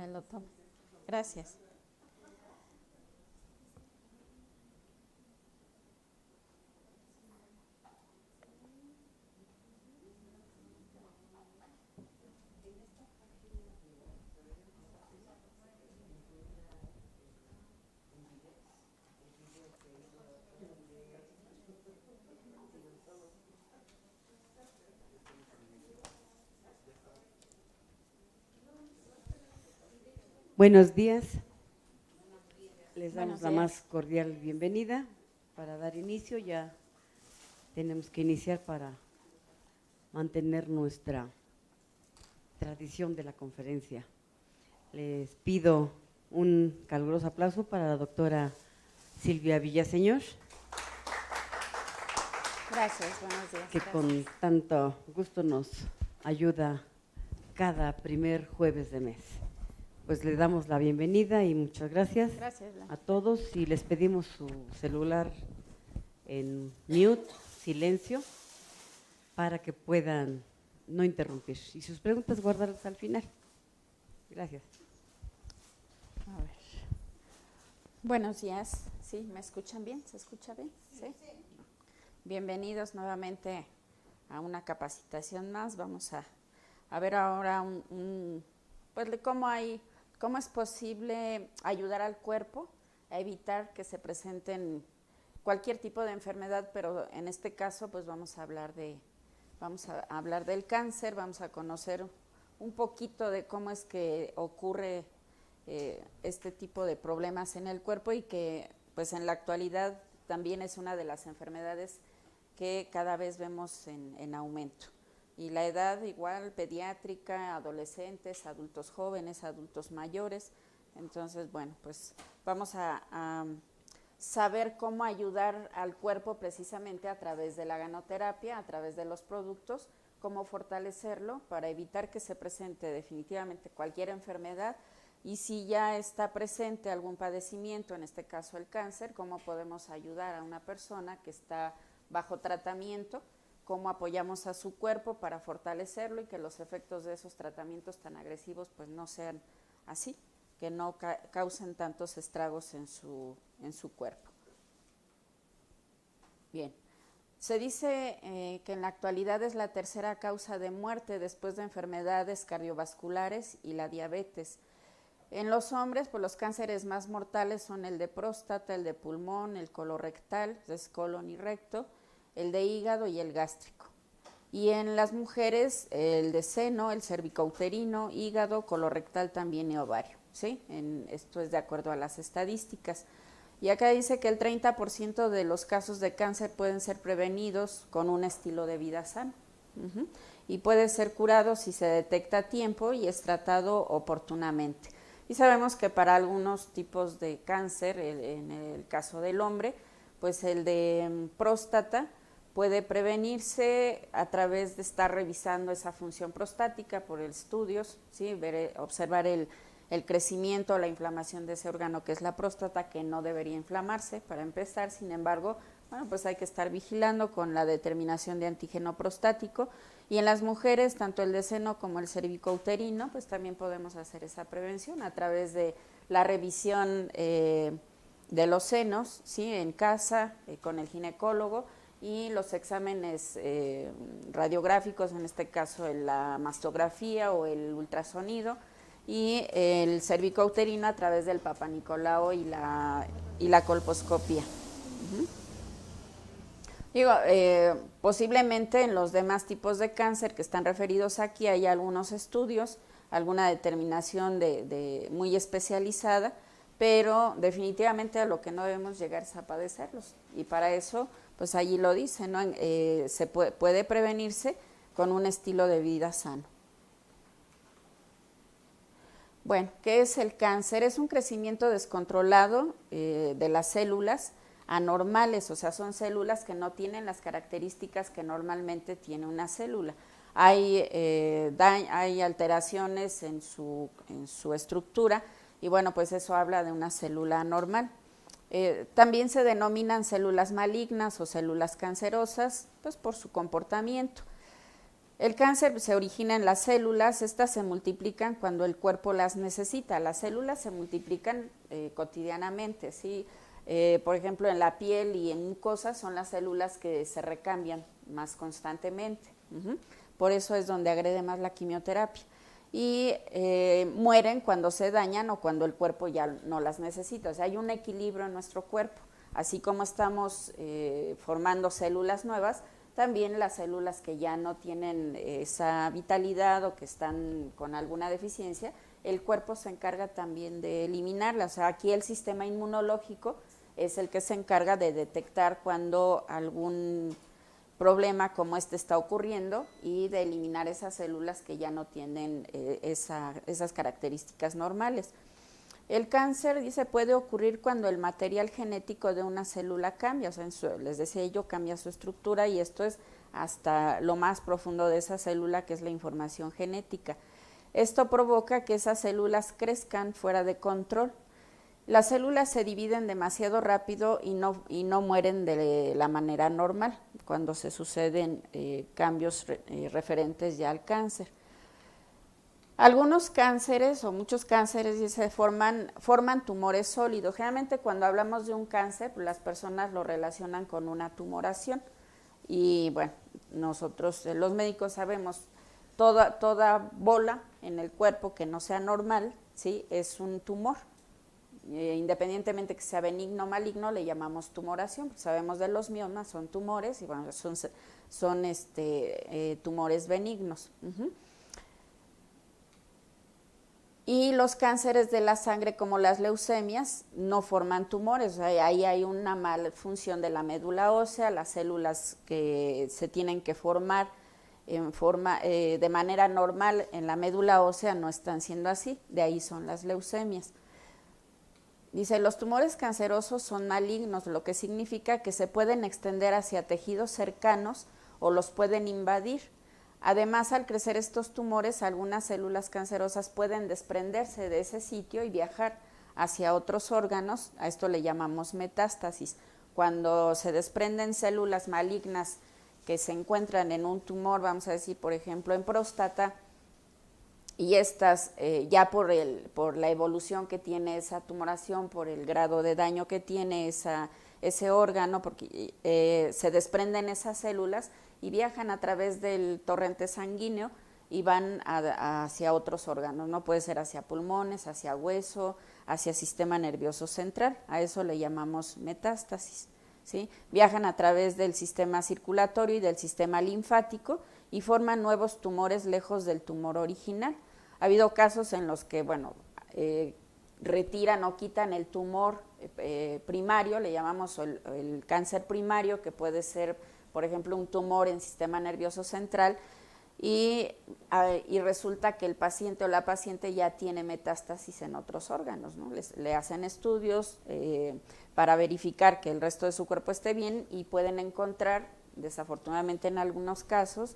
me lo tomo. Gracias. Buenos días, les damos Buenos la días. más cordial bienvenida. Para dar inicio ya tenemos que iniciar para mantener nuestra tradición de la conferencia. Les pido un caluroso aplauso para la doctora Silvia Villaseñor, Gracias, buenos días. que Gracias. con tanto gusto nos ayuda cada primer jueves de mes. Pues le damos la bienvenida y muchas gracias. Gracias, Blanca. A todos, y les pedimos su celular en mute, silencio, para que puedan no interrumpir. Y sus preguntas guardarlas al final. Gracias. A ver. Buenos días. ¿Sí? ¿Me escuchan bien? ¿Se escucha bien? Sí. Bienvenidos nuevamente a una capacitación más. Vamos a ver ahora pues de cómo es posible ayudar al cuerpo a evitar que se presenten cualquier tipo de enfermedad, pero en este caso pues vamos a hablar del cáncer, vamos a conocer un poquito de cómo es que ocurre este tipo de problemas en el cuerpo y que pues en la actualidad también es una de las enfermedades que cada vez vemos en aumento. Y la edad igual, pediátrica, adolescentes, adultos jóvenes, adultos mayores. Entonces, bueno, pues vamos a saber cómo ayudar al cuerpo precisamente a través de la ganoterapia, a través de los productos, cómo fortalecerlo para evitar que se presente definitivamente cualquier enfermedad, y si ya está presente algún padecimiento, en este caso el cáncer, cómo podemos ayudar a una persona que está bajo tratamiento, cómo apoyamos a su cuerpo para fortalecerlo y que los efectos de esos tratamientos tan agresivos pues no sean así, que no causen tantos estragos en su cuerpo. Bien, se dice que en la actualidad es la tercera causa de muerte después de enfermedades cardiovasculares y la diabetes. En los hombres, pues los cánceres más mortales son el de próstata, el de pulmón, el colorectal, es colon y recto, el de hígado y el gástrico. Y en las mujeres, el de seno, el cervicouterino, hígado, colorectal también y ovario, ¿sí? Esto es de acuerdo a las estadísticas. Y acá dice que el 30% de los casos de cáncer pueden ser prevenidos con un estilo de vida sano. Y puede ser curado si se detecta a tiempo y es tratado oportunamente. Y sabemos que para algunos tipos de cáncer, en el caso del hombre, pues el de próstata puede prevenirse a través de estar revisando esa función prostática por estudios, ¿sí? Observar el crecimiento o la inflamación de ese órgano que es la próstata, que no debería inflamarse para empezar. Sin embargo, bueno, pues hay que estar vigilando con la determinación de antígeno prostático. Y en las mujeres, tanto el de seno como el cervicouterino, pues también podemos hacer esa prevención a través de la revisión de los senos, ¿sí? En casa, con el ginecólogo, y los exámenes radiográficos, en este caso la mastografía o el ultrasonido, y el cervicouterino a través del Papanicolau y la colposcopía. Digo, posiblemente en los demás tipos de cáncer que están referidos aquí hay algunos estudios, alguna determinación muy especializada, pero definitivamente a lo que no debemos llegar es a padecerlos. Y para eso, pues allí lo dice, ¿no? Se puede prevenirse con un estilo de vida sano. Bueno, ¿qué es el cáncer? Es un crecimiento descontrolado de las células anormales, o sea, son células que no tienen las características que normalmente tiene una célula. Hay alteraciones en su estructura y bueno, pues eso habla de una célula anormal. También se denominan células malignas o células cancerosas, pues por su comportamiento. El cáncer se origina en las células, estas se multiplican cuando el cuerpo las necesita. Las células se multiplican cotidianamente, ¿sí? Por ejemplo, en la piel y en mucosas son las células que se recambian más constantemente. Por eso es donde agrede más la quimioterapia. Y mueren cuando se dañan o cuando el cuerpo ya no las necesita. O sea, hay un equilibrio en nuestro cuerpo. Así como estamos formando células nuevas, también las células que ya no tienen esa vitalidad o que están con alguna deficiencia, el cuerpo se encarga también de eliminarlas. O sea, aquí el sistema inmunológico es el que se encarga de detectar cuando algún problema como este está ocurriendo y de eliminar esas células que ya no tienen esas características normales. El cáncer, dice, puede ocurrir cuando el material genético de una célula cambia, o sea, les decía yo, cambia su estructura, y esto es hasta lo más profundo de esa célula, que es la información genética. Esto provoca que esas células crezcan fuera de control. Las células se dividen demasiado rápido y no mueren de la manera normal cuando se suceden cambios referentes ya al cáncer. Algunos cánceres o muchos cánceres se forman tumores sólidos. Generalmente cuando hablamos de un cáncer, pues las personas lo relacionan con una tumoración. Y bueno, nosotros los médicos sabemos, toda bola en el cuerpo que no sea normal, ¿sí?, es un tumor. Independientemente que sea benigno o maligno, le llamamos tumoración. Sabemos de los miomas, son tumores, y bueno, son tumores benignos. Y los cánceres de la sangre, como las leucemias, no forman tumores. O sea, ahí hay una malfunción de la médula ósea, las células que se tienen que formar de manera normal en la médula ósea no están siendo así, de ahí son las leucemias. Dice, los tumores cancerosos son malignos, lo que significa que se pueden extender hacia tejidos cercanos o los pueden invadir. Además, al crecer estos tumores, algunas células cancerosas pueden desprenderse de ese sitio y viajar hacia otros órganos. A esto le llamamos metástasis. Cuando se desprenden células malignas que se encuentran en un tumor, vamos a decir, por ejemplo, en próstata, y estas, ya por la evolución que tiene esa tumoración, por el grado de daño que tiene ese órgano, porque se desprenden esas células y viajan a través del torrente sanguíneo y van hacia otros órganos, ¿no? Puede ser hacia pulmones, hacia hueso, hacia sistema nervioso central. A eso le llamamos metástasis, ¿sí? Viajan a través del sistema circulatorio y del sistema linfático y forman nuevos tumores lejos del tumor original. Ha habido casos en los que, bueno, retiran o quitan el tumor primario, le llamamos el cáncer primario, que puede ser, por ejemplo, un tumor en sistema nervioso central, y resulta que el paciente o la paciente ya tiene metástasis en otros órganos, ¿no? Le hacen estudios para verificar que el resto de su cuerpo esté bien y pueden encontrar, desafortunadamente en algunos casos,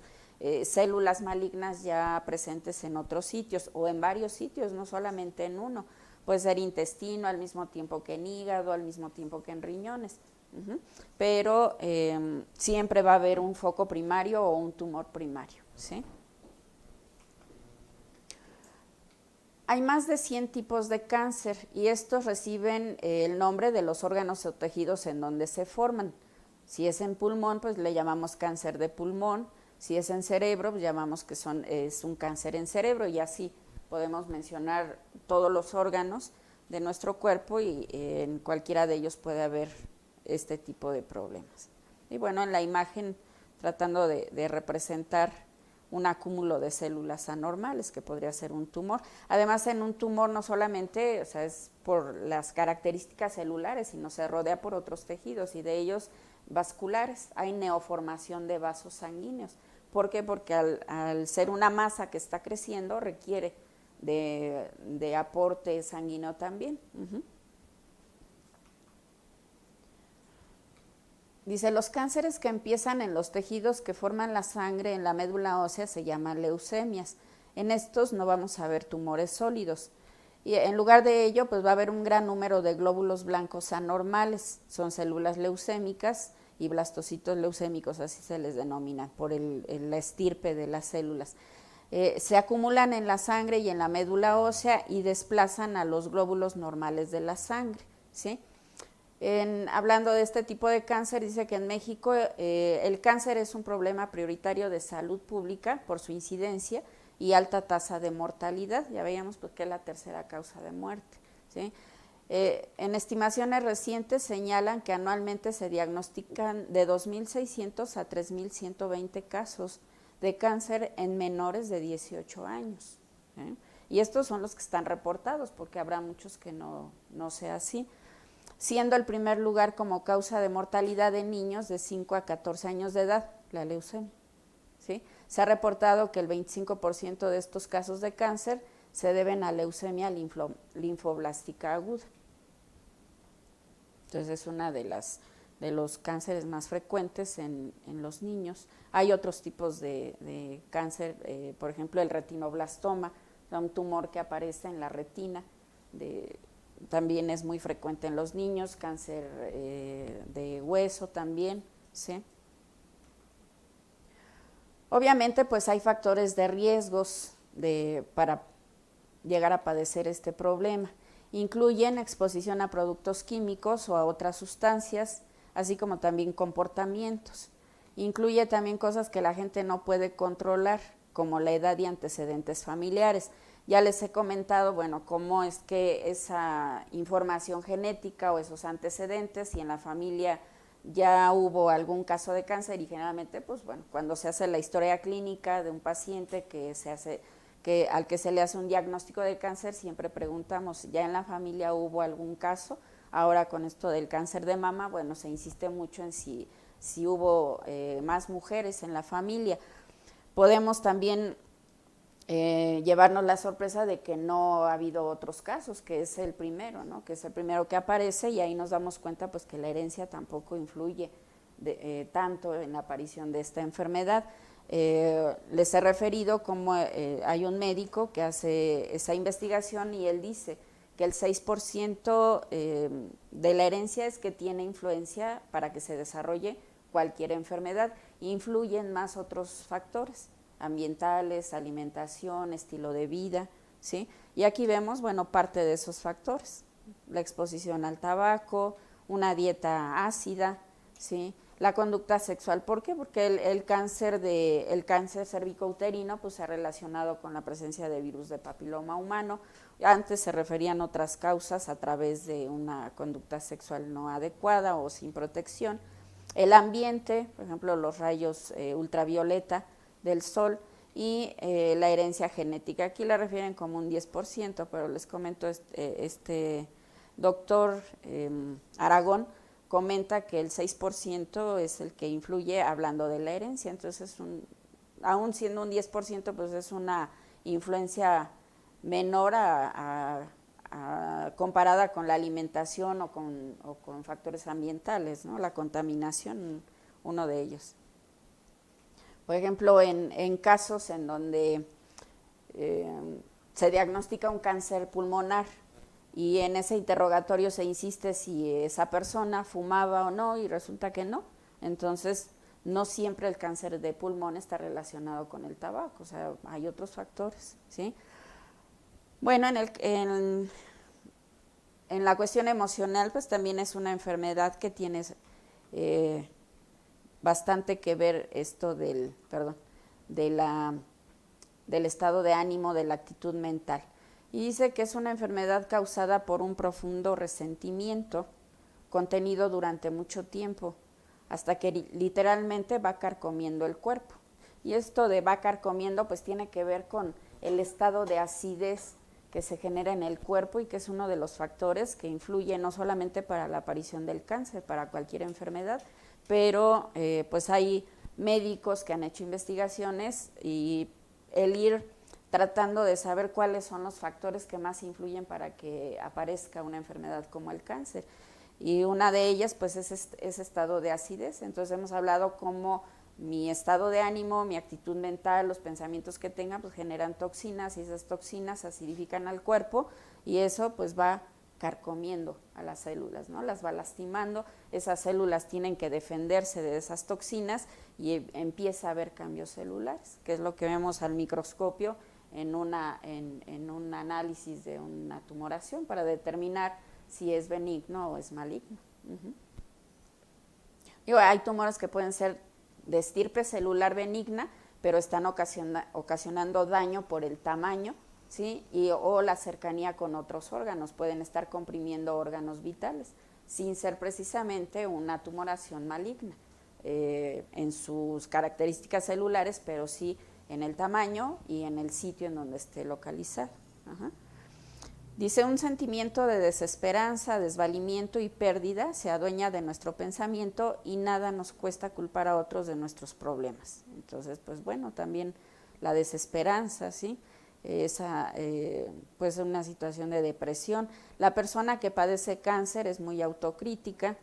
células malignas ya presentes en otros sitios o en varios sitios, no solamente en uno. Puede ser intestino al mismo tiempo que en hígado, al mismo tiempo que en riñones. Pero siempre va a haber un foco primario o un tumor primario, ¿sí? Hay más de 100 tipos de cáncer y estos reciben el nombre de los órganos o tejidos en donde se forman. Si es en pulmón, pues le llamamos cáncer de pulmón. Si es en cerebro, pues llamamos que es un cáncer en cerebro, y así podemos mencionar todos los órganos de nuestro cuerpo y en cualquiera de ellos puede haber este tipo de problemas. Y bueno, en la imagen tratando de representar un acúmulo de células anormales que podría ser un tumor. Además, en un tumor no solamente, o sea, es por las características celulares, sino se rodea por otros tejidos y de ellos vasculares. Hay neoformación de vasos sanguíneos. ¿Por qué? Porque al ser una masa que está creciendo requiere de aporte sanguíneo también. Dice, los cánceres que empiezan en los tejidos que forman la sangre en la médula ósea se llaman leucemias. En estos no vamos a ver tumores sólidos. Y en lugar de ello, pues va a haber un gran número de glóbulos blancos anormales. Son células leucémicas y blastocitos leucémicos, así se les denomina, por la estirpe de las células. Se acumulan en la sangre y en la médula ósea y desplazan a los glóbulos normales de la sangre, ¿sí? Hablando de este tipo de cáncer, dice que en México el cáncer es un problema prioritario de salud pública por su incidencia y alta tasa de mortalidad. Ya veíamos porque es la tercera causa de muerte, ¿sí? En estimaciones recientes señalan que anualmente se diagnostican de 2.600 a 3.120 casos de cáncer en menores de 18 años. Y estos son los que están reportados, porque habrá muchos que no sea así, siendo el primer lugar como causa de mortalidad de niños de 5 a 14 años de edad, la leucemia, ¿sí? Se ha reportado que el 25% de estos casos de cáncer se deben a leucemia linfoblástica aguda. Entonces es una de los cánceres más frecuentes en los niños. Hay otros tipos de cáncer, por ejemplo el retinoblastoma, un tumor que aparece en la retina, también es muy frecuente en los niños, cáncer de hueso también, ¿sí? Obviamente pues hay factores de riesgos para llegar a padecer este problema. Incluyen exposición a productos químicos o a otras sustancias, así como también comportamientos. Incluye también cosas que la gente no puede controlar, como la edad y antecedentes familiares. Ya les he comentado, bueno, cómo es que esa información genética o esos antecedentes, si en la familia ya hubo algún caso de cáncer, y generalmente, pues bueno, cuando se hace la historia clínica de un paciente al que se le hace un diagnóstico de cáncer, siempre preguntamos, ¿ya en la familia hubo algún caso? Ahora con esto del cáncer de mama, bueno, se insiste mucho en si hubo más mujeres en la familia. Podemos también llevarnos la sorpresa de que no ha habido otros casos, que es el primero, ¿no? Que es el primero que aparece, y ahí nos damos cuenta pues que la herencia tampoco influye tanto en la aparición de esta enfermedad. Les he referido cómo hay un médico que hace esa investigación y él dice que el 6% de la herencia es que tiene influencia para que se desarrolle cualquier enfermedad. Influyen más otros factores ambientales, alimentación, estilo de vida, ¿sí? Y aquí vemos, bueno, parte de esos factores: la exposición al tabaco, una dieta ácida, ¿sí? La conducta sexual. ¿Por qué? Porque el cáncer cervicouterino pues se ha relacionado con la presencia de virus de papiloma humano. Antes se referían otras causas a través de una conducta sexual no adecuada o sin protección. El ambiente, por ejemplo, los rayos ultravioleta del sol, y la herencia genética. Aquí la refieren como un 10%, pero les comento, este doctor Aragón comenta que el 6% es el que influye, hablando de la herencia. Entonces, aún siendo un 10%, pues es una influencia menor comparada con la alimentación o con factores ambientales, ¿no? La contaminación, uno de ellos. Por ejemplo, en casos en donde se diagnostica un cáncer pulmonar y en ese interrogatorio se insiste si esa persona fumaba o no, y resulta que no, entonces no siempre el cáncer de pulmón está relacionado con el tabaco, o sea, hay otros factores, ¿sí? Bueno, en la cuestión emocional, pues también es una enfermedad que tiene bastante que ver esto del estado de ánimo, de la actitud mental. Y dice que es una enfermedad causada por un profundo resentimiento contenido durante mucho tiempo, hasta que literalmente va carcomiendo el cuerpo. Y esto de va carcomiendo pues tiene que ver con el estado de acidez que se genera en el cuerpo, y que es uno de los factores que influye no solamente para la aparición del cáncer, para cualquier enfermedad, pero pues hay médicos que han hecho investigaciones, y el ir tratando de saber cuáles son los factores que más influyen para que aparezca una enfermedad como el cáncer. Y una de ellas pues es ese estado de acidez. Entonces hemos hablado cómo mi estado de ánimo, mi actitud mental, los pensamientos que tenga pues generan toxinas, y esas toxinas acidifican al cuerpo, y eso pues va carcomiendo a las células, ¿no? Las va lastimando, esas células tienen que defenderse de esas toxinas y empieza a haber cambios celulares, que es lo que vemos al microscopio en un análisis de una tumoración para determinar si es benigno o es maligno. Hay tumores que pueden ser de estirpe celular benigna, pero están ocasionando daño por el tamaño, ¿sí? O la cercanía con otros órganos, pueden estar comprimiendo órganos vitales, sin ser precisamente una tumoración maligna en sus características celulares, pero sí en el tamaño y en el sitio en donde esté localizado. Dice, un sentimiento de desesperanza, desvalimiento y pérdida se adueña de nuestro pensamiento y nada nos cuesta culpar a otros de nuestros problemas. Entonces, pues bueno, también la desesperanza, ¿sí? Pues una situación de depresión. La persona que padece cáncer es muy autocrítica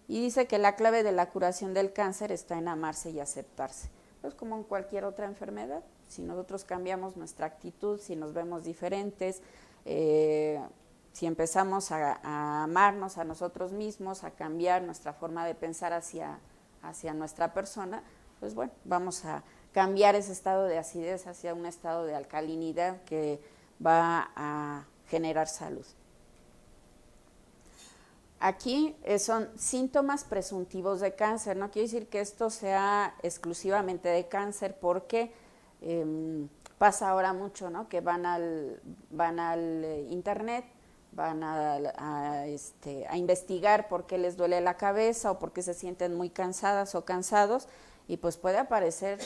y dice que la clave de la curación del cáncer está en amarse y aceptarse. Pues como en cualquier otra enfermedad, si nosotros cambiamos nuestra actitud, si nos vemos diferentes, si empezamos a amarnos a nosotros mismos, a cambiar nuestra forma de pensar hacia nuestra persona, pues bueno, vamos a cambiar ese estado de acidez hacia un estado de alcalinidad que va a generar salud. Aquí son síntomas presuntivos de cáncer, no quiere decir que esto sea exclusivamente de cáncer, porque pasa ahora mucho, ¿no? Que van al internet, van a investigar por qué les duele la cabeza o por qué se sienten muy cansadas o cansados, y pues puede aparecer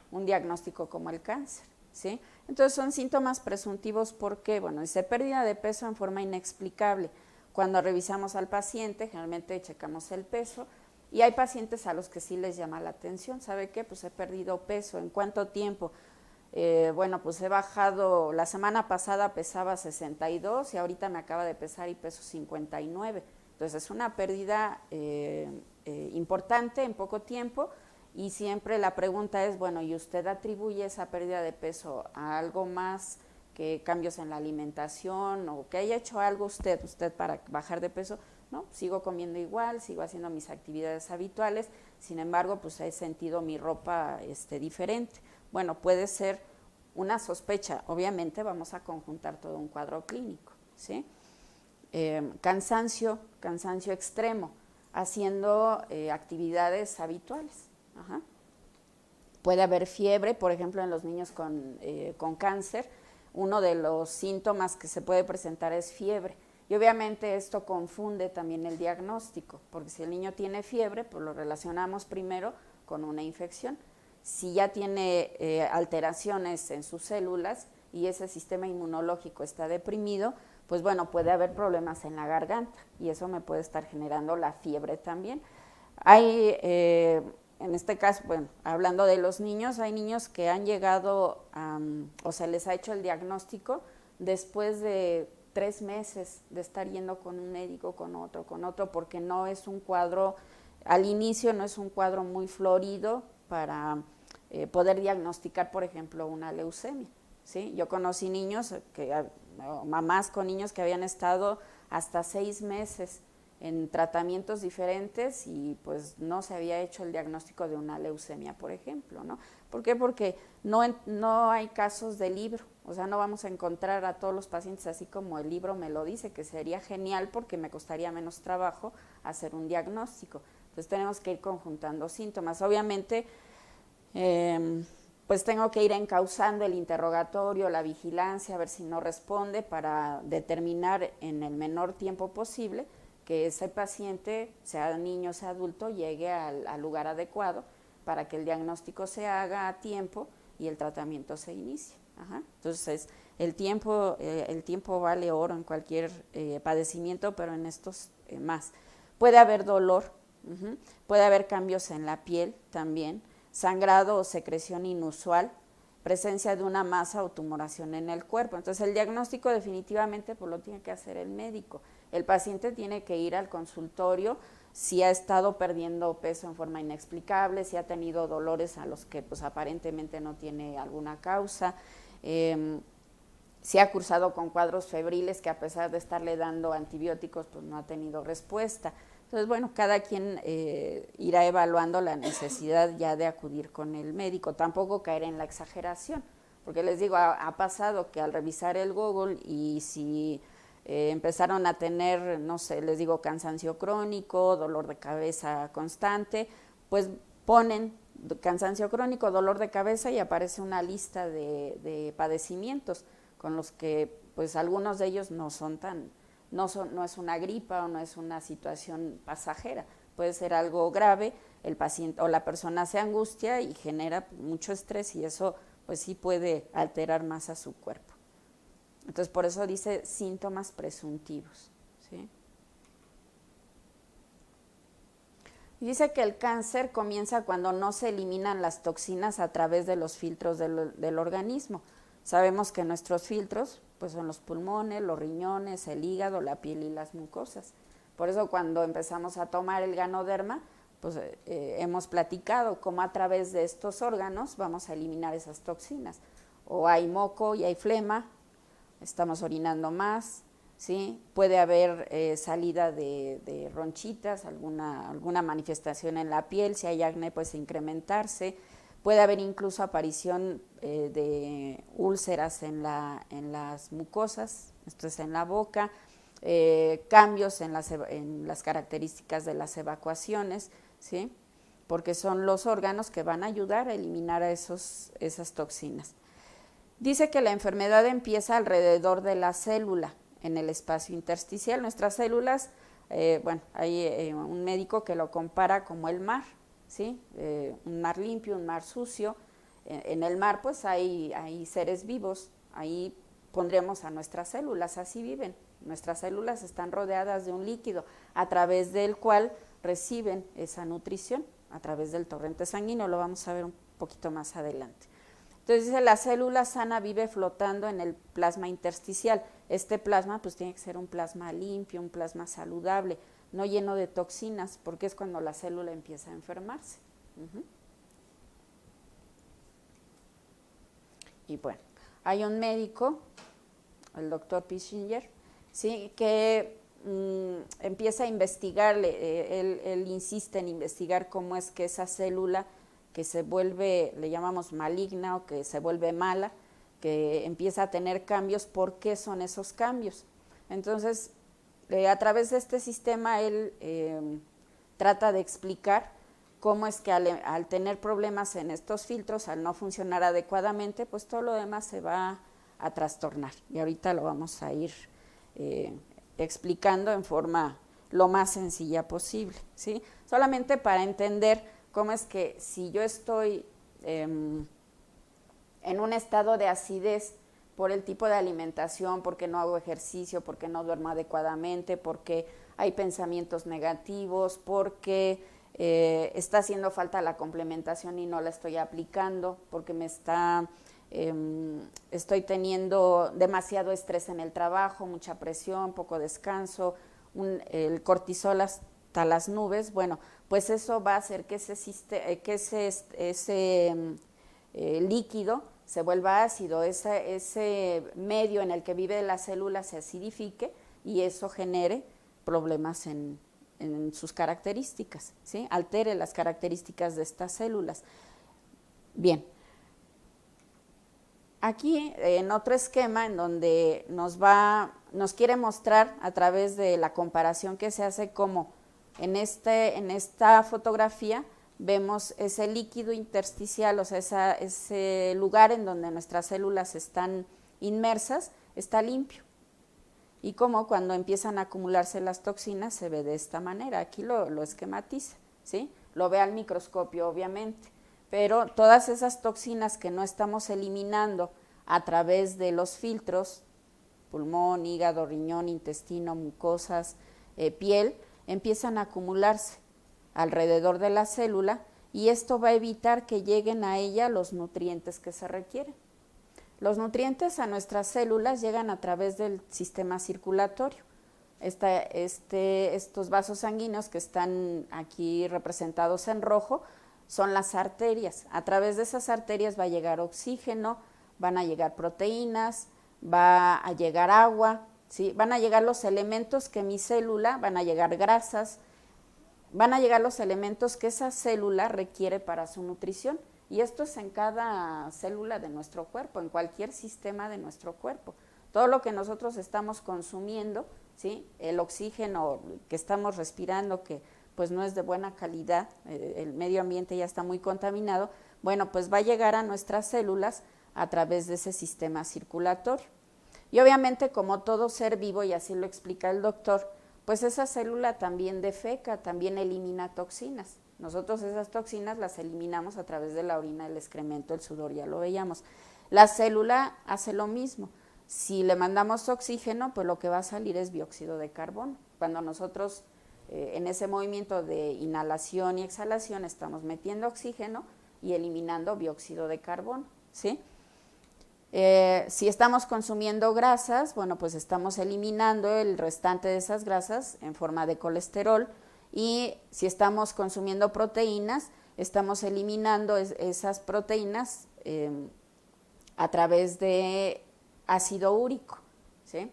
un diagnóstico como el cáncer, ¿sí? Entonces son síntomas presuntivos porque, bueno, dice pérdida de peso en forma inexplicable. Cuando revisamos al paciente, generalmente checamos el peso, y hay pacientes a los que sí les llama la atención. ¿Sabe qué? Pues he perdido peso. ¿En cuánto tiempo? Bueno, pues he bajado, la semana pasada pesaba 62 y ahorita me acaba de pesar y peso 59. Entonces es una pérdida importante en poco tiempo, y siempre la pregunta es, bueno, ¿y usted atribuye esa pérdida de peso a algo más que cambios en la alimentación, o que haya hecho algo usted para bajar de peso? No, sigo comiendo igual, sigo haciendo mis actividades habituales, sin embargo, pues he sentido mi ropa diferente. Bueno, puede ser una sospecha, obviamente vamos a conjuntar todo un cuadro clínico, ¿sí? Cansancio extremo, haciendo actividades habituales. Puede haber fiebre, por ejemplo, en los niños con cáncer, uno de los síntomas que se puede presentar es fiebre. Y obviamente esto confunde también el diagnóstico, porque si el niño tiene fiebre, pues lo relacionamos primero con una infección. Si ya tiene alteraciones en sus células y ese sistema inmunológico está deprimido, pues bueno, puede haber problemas en la garganta y eso me puede estar generando la fiebre también. Hay, en este caso, bueno, hablando de los niños, hay niños que han llegado, o se les ha hecho el diagnóstico después de 3 meses de estar yendo con un médico, con otro, porque no es un cuadro, al inicio no es un cuadro muy florido para poder diagnosticar, por ejemplo, una leucemia, ¿sí? Yo conocí niños, mamás con niños que habían estado hasta 6 meses en tratamientos diferentes y pues no se había hecho el diagnóstico de una leucemia, por ejemplo, ¿no? ¿Por qué? Porque no hay casos de libro, o sea, no vamos a encontrar a todos los pacientes así como el libro me lo dice, que sería genial porque me costaría menos trabajo hacer un diagnóstico. Entonces tenemos que ir conjuntando síntomas. Obviamente, pues tengo que ir encauzando el interrogatorio, la vigilancia, a ver si no responde, para determinar en el menor tiempo posible que ese paciente, sea niño, sea adulto, llegue al lugar adecuado para que el diagnóstico se haga a tiempo y el tratamiento se inicie. Entonces, el tiempo vale oro en cualquier padecimiento, pero en estos más. Puede haber dolor, puede haber cambios en la piel también, sangrado o secreción inusual, presencia de una masa o tumoración en el cuerpo. Entonces, el diagnóstico definitivamente pues lo tiene que hacer el médico. El paciente tiene que ir al consultorio si ha estado perdiendo peso en forma inexplicable, si ha tenido dolores a los que pues aparentemente no tiene alguna causa, sí ha cursado con cuadros febriles que a pesar de estarle dando antibióticos, pues no ha tenido respuesta. Entonces, bueno, cada quien irá evaluando la necesidad ya de acudir con el médico, tampoco caer en la exageración, porque les digo, ha pasado que al revisar el Google y si empezaron a tener, no sé, les digo, cansancio crónico, dolor de cabeza constante, pues ponen cansancio crónico, dolor de cabeza y aparece una lista de padecimientos con los que pues algunos de ellos no son tan, no es una gripa o no es una situación pasajera, puede ser algo grave, el paciente o la persona se angustia y genera mucho estrés y eso pues sí puede alterar más a su cuerpo. Entonces por eso dice síntomas presuntivos, ¿sí? Y dice que el cáncer comienza cuando no se eliminan las toxinas a través de los filtros del organismo. Sabemos que nuestros filtros pues son los pulmones, los riñones, el hígado, la piel y las mucosas. Por eso cuando empezamos a tomar el Ganoderma, pues hemos platicado cómo a través de estos órganos vamos a eliminar esas toxinas. O hay moco y hay flema, estamos orinando más, ¿sí? Puede haber salida de ronchitas, alguna manifestación en la piel, si hay acné pues incrementarse, puede haber incluso aparición de úlceras en las mucosas, esto es en la boca, cambios en las características de las evacuaciones, ¿sí? Porque son los órganos que van a ayudar a eliminar esas toxinas. Dice que la enfermedad empieza alrededor de la célula, en el espacio intersticial. Nuestras células, bueno, hay un médico que lo compara como el mar, ¿sí? Un mar limpio, un mar sucio. En el mar pues hay seres vivos, ahí pondremos a nuestras células, así viven. Nuestras células están rodeadas de un líquido a través del cual reciben esa nutrición, a través del torrente sanguíneo, lo vamos a ver un poquito más adelante. Entonces dice, la célula sana vive flotando en el plasma intersticial. Este plasma pues tiene que ser un plasma limpio, un plasma saludable, no lleno de toxinas, porque es cuando la célula empieza a enfermarse. Y bueno, hay un médico, el doctor Pischinger, ¿sí? Que empieza a investigarle, él insiste en investigar cómo es que esa célula que se vuelve, le llamamos maligna o que se vuelve mala, que empieza a tener cambios, ¿por qué son esos cambios? Entonces, a través de este sistema él trata de explicar cómo es que al tener problemas en estos filtros, al no funcionar adecuadamente, pues todo lo demás se va a trastornar. Y ahorita lo vamos a ir explicando en forma lo más sencilla posible, ¿sí? Solamente para entender cómo es que si yo estoy en un estado de acidez por el tipo de alimentación, porque no hago ejercicio, porque no duermo adecuadamente, porque hay pensamientos negativos, porque está haciendo falta la complementación y no la estoy aplicando, porque estoy teniendo demasiado estrés en el trabajo, mucha presión, poco descanso, el cortisol hasta las nubes, bueno, pues eso va a hacer que ese líquido se vuelva ácido, ese medio en el que vive la célula se acidifique y eso genere problemas en sus características, ¿sí? Altere las características de estas células. Bien, aquí en otro esquema en donde nos quiere mostrar a través de la comparación que se hace como en esta fotografía vemos ese líquido intersticial, o sea, ese lugar en donde nuestras células están inmersas, está limpio. Y como cuando empiezan a acumularse las toxinas se ve de esta manera, aquí lo esquematiza, ¿sí? Lo ve al microscopio obviamente, pero todas esas toxinas que no estamos eliminando a través de los filtros, pulmón, hígado, riñón, intestino, mucosas, piel, empiezan a acumularse alrededor de la célula y esto va a evitar que lleguen a ella los nutrientes que se requieren. Los nutrientes a nuestras células llegan a través del sistema circulatorio. Estos vasos sanguíneos que están aquí representados en rojo son las arterias. A través de esas arterias va a llegar oxígeno, van a llegar proteínas, va a llegar agua, ¿sí? Van a llegar los elementos que mi célula, van a llegar grasas, van a llegar los elementos que esa célula requiere para su nutrición. Y esto es en cada célula de nuestro cuerpo, en cualquier sistema de nuestro cuerpo. Todo lo que nosotros estamos consumiendo, ¿sí? El oxígeno que estamos respirando, que pues no es de buena calidad, el medio ambiente ya está muy contaminado, bueno, pues va a llegar a nuestras células a través de ese sistema circulatorio. Y obviamente, como todo ser vivo, y así lo explica el doctor, pues esa célula también defeca, también elimina toxinas. Nosotros esas toxinas las eliminamos a través de la orina, el excremento, el sudor, ya lo veíamos. La célula hace lo mismo. Si le mandamos oxígeno, pues lo que va a salir es dióxido de carbono. Cuando nosotros en ese movimiento de inhalación y exhalación estamos metiendo oxígeno y eliminando dióxido de carbono, ¿sí? Si estamos consumiendo grasas, bueno, pues estamos eliminando el restante de esas grasas en forma de colesterol, y si estamos consumiendo proteínas, estamos eliminando esas proteínas a través de ácido úrico, ¿sí?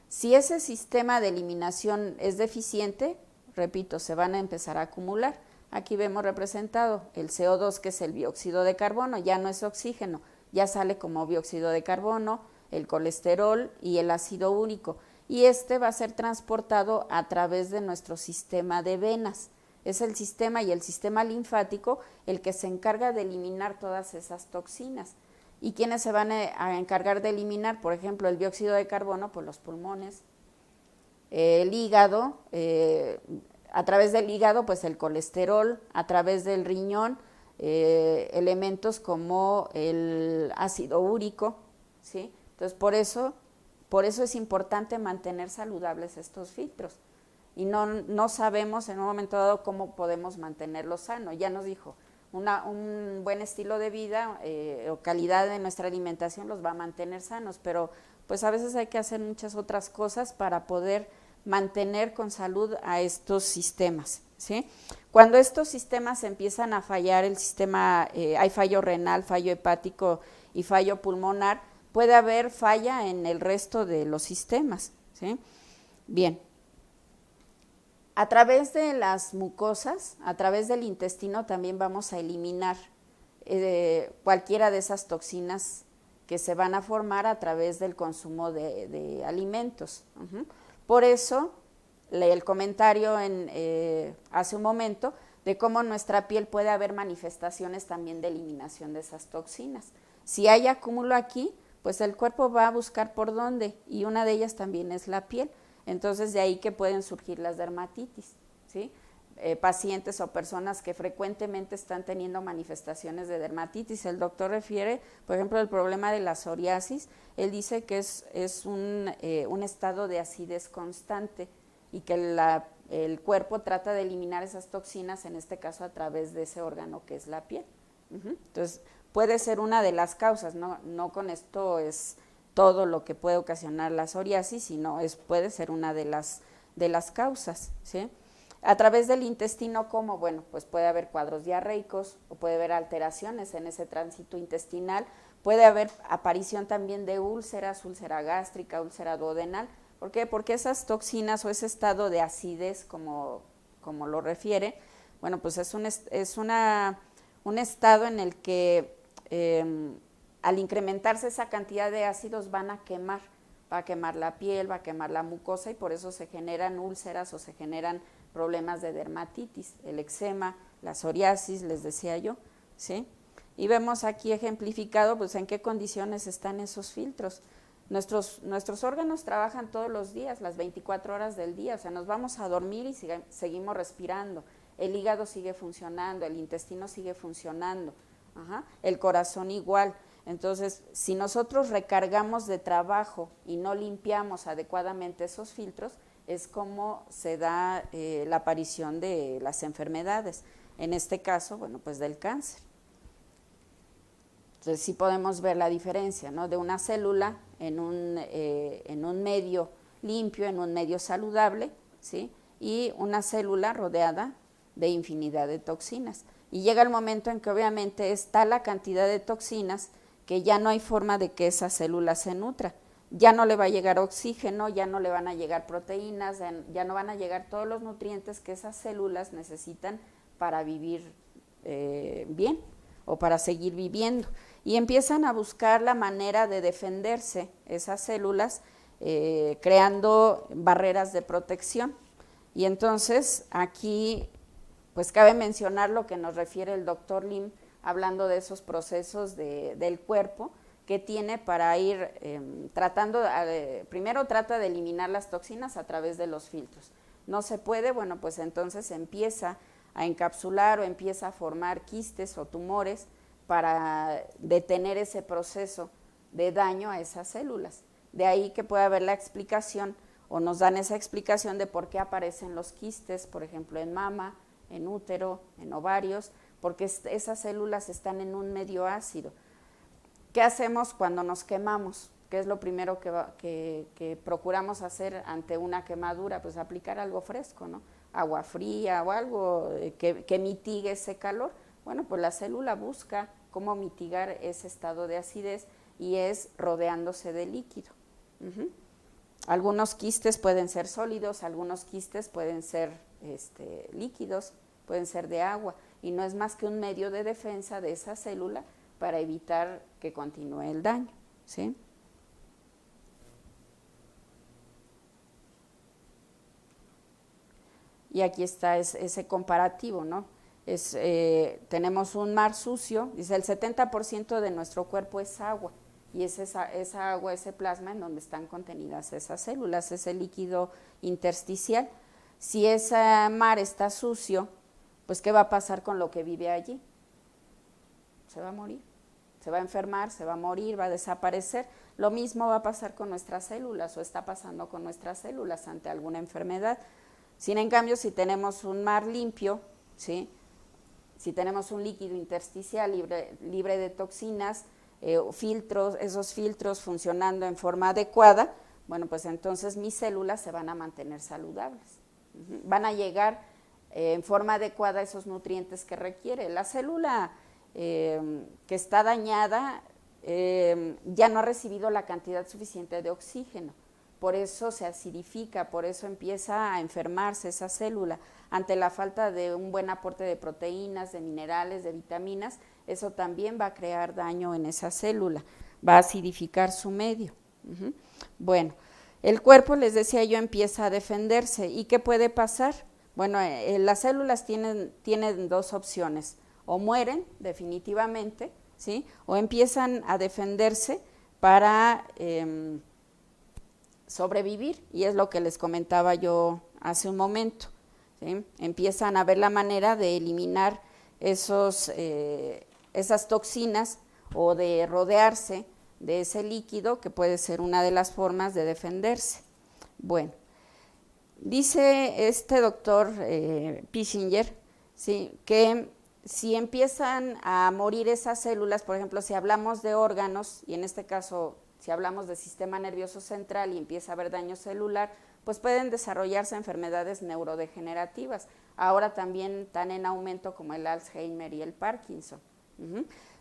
Si ese sistema de eliminación es deficiente, repito, se van a empezar a acumular. Aquí vemos representado el CO2, que es el dióxido de carbono, ya no es oxígeno, ya sale como dióxido de carbono, el colesterol y el ácido úrico. Y este va a ser transportado a través de nuestro sistema de venas. Es el sistema y el sistema linfático el que se encarga de eliminar todas esas toxinas. ¿Y quiénes se van a encargar de eliminar? Por ejemplo, el dióxido de carbono, pues los pulmones, el hígado, a través del hígado, pues el colesterol, a través del riñón, elementos como el ácido úrico, ¿sí? Entonces, por eso es importante mantener saludables estos filtros. Y no sabemos en un momento dado cómo podemos mantenerlos sanos. Ya nos dijo, un buen estilo de vida o calidad de nuestra alimentación los va a mantener sanos, pero pues a veces hay que hacer muchas otras cosas para poder mantener con salud a estos sistemas, ¿sí? Cuando estos sistemas empiezan a fallar, el sistema, hay fallo renal, fallo hepático y fallo pulmonar, puede haber falla en el resto de los sistemas, ¿sí? Bien. A través de las mucosas, a través del intestino también vamos a eliminar cualquiera de esas toxinas que se van a formar a través del consumo de alimentos. Por eso, el comentario hace un momento de cómo en nuestra piel puede haber manifestaciones también de eliminación de esas toxinas. Si hay acúmulo aquí, pues el cuerpo va a buscar por dónde, y una de ellas también es la piel. Entonces, de ahí que pueden surgir las dermatitis, ¿sí? Pacientes o personas que frecuentemente están teniendo manifestaciones de dermatitis. El doctor refiere, por ejemplo, el problema de la psoriasis. Él dice que es un estado de acidez constante y que el cuerpo trata de eliminar esas toxinas, en este caso a través de ese órgano que es la piel. Entonces, puede ser una de las causas, no con esto es todo lo que puede ocasionar la psoriasis, sino puede ser una de las causas, ¿sí? A través del intestino, ¿cómo? Bueno, pues puede haber cuadros diarreicos, o puede haber alteraciones en ese tránsito intestinal, puede haber aparición también de úlceras, úlcera gástrica, úlcera duodenal. ¿Por qué? Porque esas toxinas o ese estado de acidez, como lo refiere, bueno, pues es un estado en el que al incrementarse esa cantidad de ácidos va a quemar la piel, va a quemar la mucosa, y por eso se generan úlceras o se generan problemas de dermatitis, el eczema, la psoriasis, les decía yo, ¿sí? Y vemos aquí ejemplificado pues en qué condiciones están esos filtros. Nuestros órganos trabajan todos los días, las 24 horas del día, o sea, nos vamos a dormir y seguimos respirando, el hígado sigue funcionando, el intestino sigue funcionando, el corazón igual. Entonces, si nosotros recargamos de trabajo y no limpiamos adecuadamente esos filtros, es como se da la aparición de las enfermedades, en este caso, bueno, pues del cáncer. Entonces, sí podemos ver la diferencia, ¿no? De una célula en un medio limpio, en un medio saludable, ¿sí? Y una célula rodeada de infinidad de toxinas. Y llega el momento en que obviamente está la cantidad de toxinas que ya no hay forma de que esa célula se nutra. ya no le va a llegar oxígeno, ya no le van a llegar proteínas, ya no van a llegar todos los nutrientes que esas células necesitan para vivir bien o para seguir viviendo. Y empiezan a buscar la manera de defenderse esas células creando barreras de protección. Y entonces aquí pues cabe mencionar lo que nos refiere el doctor Lim hablando de esos procesos del cuerpo que tiene para ir tratando, primero trata de eliminar las toxinas a través de los filtros. No se puede, bueno, pues entonces empieza a encapsular o empieza a formar quistes o tumores para detener ese proceso de daño a esas células. De ahí que puede haber la explicación o nos dan esa explicación de por qué aparecen los quistes, por ejemplo, en mama, en útero, en ovarios, porque esas células están en un medio ácido. ¿Qué hacemos cuando nos quemamos? ¿Qué es lo primero que procuramos hacer ante una quemadura? Pues aplicar algo fresco, ¿no? Agua fría o algo que mitigue ese calor. Bueno, pues la célula busca cómo mitigar ese estado de acidez y es rodeándose de líquido. Algunos quistes pueden ser sólidos, algunos quistes pueden ser líquidos, pueden ser de agua, y no es más que un medio de defensa de esa célula para evitar que continúe el daño, ¿sí? Y aquí está ese comparativo, ¿no? Tenemos un mar sucio, dice el 70% de nuestro cuerpo es agua, y es esa agua, ese plasma en donde están contenidas esas células, ese líquido intersticial. Si ese mar está sucio, pues ¿qué va a pasar con lo que vive allí? Se va a morir, se va a enfermar, se va a morir, va a desaparecer. Lo mismo va a pasar con nuestras células o está pasando con nuestras células ante alguna enfermedad. Sin en cambio, si tenemos un mar limpio, ¿sí? Si tenemos un líquido intersticial libre de toxinas, filtros, esos filtros funcionando en forma adecuada, bueno, pues entonces mis células se van a mantener saludables. Van a llegar en forma adecuada esos nutrientes que requiere. La célula que está dañada ya no ha recibido la cantidad suficiente de oxígeno, por eso se acidifica, por eso empieza a enfermarse esa célula. Ante la falta de un buen aporte de proteínas, de minerales, de vitaminas, eso también va a crear daño en esa célula, va a acidificar su medio. Bueno, el cuerpo, les decía yo, empieza a defenderse. ¿Y qué puede pasar? Bueno, las células tienen dos opciones, o mueren definitivamente, ¿sí? O empiezan a defenderse para sobrevivir, y es lo que les comentaba yo hace un momento, ¿sí? Empiezan a ver la manera de eliminar esas toxinas o de rodearse de ese líquido, que puede ser una de las formas de defenderse. Bueno, dice este doctor Pischinger, ¿sí?, que si empiezan a morir esas células, por ejemplo, si hablamos de órganos, y en este caso si hablamos del sistema nervioso central y empieza a haber daño celular, pues pueden desarrollarse enfermedades neurodegenerativas. Ahora también están en aumento como el Alzheimer y el Parkinson.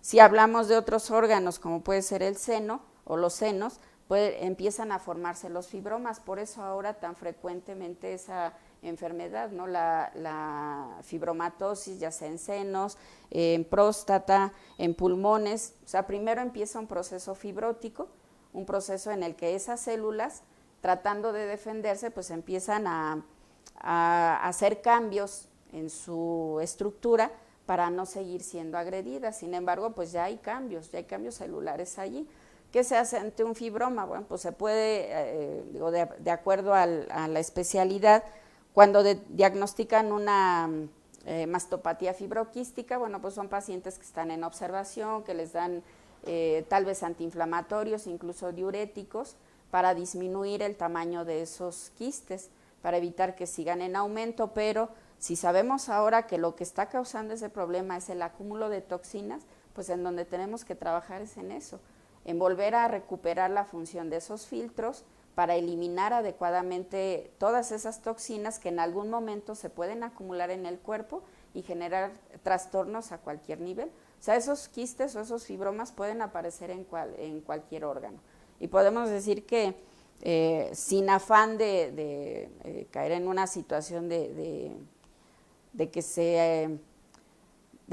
Si hablamos de otros órganos, como puede ser el seno o los senos, pues empiezan a formarse los fibromas. Por eso ahora tan frecuentemente esa enfermedad, ¿no? La fibromatosis, ya sea en senos, en próstata, en pulmones. O sea, primero empieza un proceso fibrótico, un proceso en el que esas células, tratando de defenderse, pues empiezan a hacer cambios en su estructura para no seguir siendo agredidas. Sin embargo, pues ya hay cambios celulares allí. ¿Qué se hace ante un fibroma? Bueno, pues se puede, de acuerdo a la especialidad, cuando diagnostican una mastopatía fibroquística, bueno, pues son pacientes que están en observación, que les dan tal vez antiinflamatorios, incluso diuréticos, para disminuir el tamaño de esos quistes, para evitar que sigan en aumento. Pero si sabemos ahora que lo que está causando ese problema es el acúmulo de toxinas, pues en donde tenemos que trabajar es en eso, en volver a recuperar la función de esos filtros para eliminar adecuadamente todas esas toxinas que en algún momento se pueden acumular en el cuerpo y generar trastornos a cualquier nivel. O sea, esos quistes o esos fibromas pueden aparecer en cualquier órgano. Y podemos decir que sin afán de caer en una situación de que se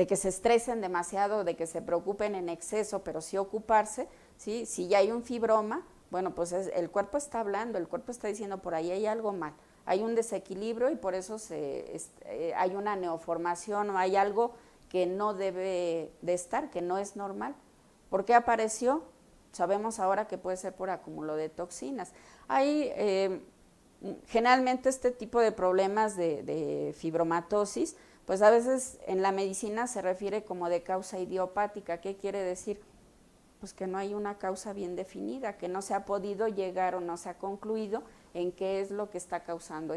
estresen demasiado, de que se preocupen en exceso, pero sí ocuparse, ¿sí? Si ya hay un fibroma, bueno, pues el cuerpo está hablando, el cuerpo está diciendo por ahí hay algo mal, hay un desequilibrio y por eso hay una neoformación o hay algo que no debe de estar, que no es normal. ¿Por qué apareció? Sabemos ahora que puede ser por acúmulo de toxinas. Hay generalmente este tipo de problemas de fibromatosis, pues a veces en la medicina se refiere como de causa idiopática. ¿Qué quiere decir? Pues que no hay una causa bien definida, que no se ha podido llegar o no se ha concluido en qué es lo que está causando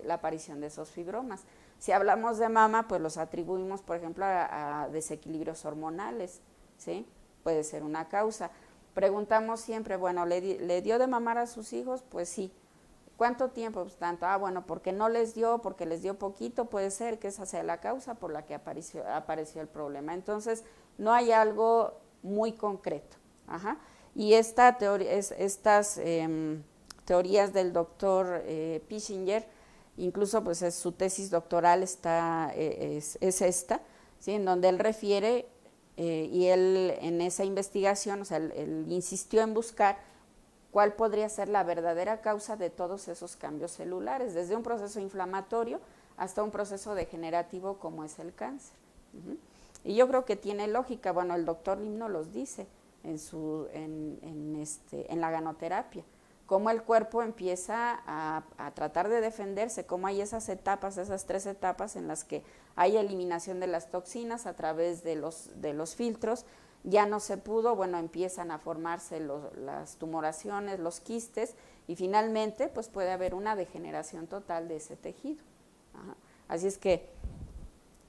la aparición de esos fibromas. Si hablamos de mama, pues los atribuimos, por ejemplo, a desequilibrios hormonales, ¿sí? Puede ser una causa. Preguntamos siempre, bueno, ¿le dio de mamar a sus hijos? Pues sí. ¿Cuánto tiempo? Pues tanto. Bueno, porque no les dio, porque les dio poquito, puede ser que esa sea la causa por la que apareció el problema. Entonces, no hay algo muy concreto. Ajá. Y estas teorías del doctor Pischinger, incluso pues su tesis doctoral es esta, ¿sí? En donde él refiere, y él en esa investigación, o sea, él insistió en buscar cuál podría ser la verdadera causa de todos esos cambios celulares, desde un proceso inflamatorio hasta un proceso degenerativo como es el cáncer. Y yo creo que tiene lógica, bueno, el doctor Lim nos los dice en la ganoterapia, cómo el cuerpo empieza a tratar de defenderse, cómo hay esas 3 etapas en las que hay eliminación de las toxinas a través de los filtros. Ya no se pudo, bueno, empiezan a formarse las tumoraciones, los quistes, y finalmente pues puede haber una degeneración total de ese tejido. Ajá. Así es que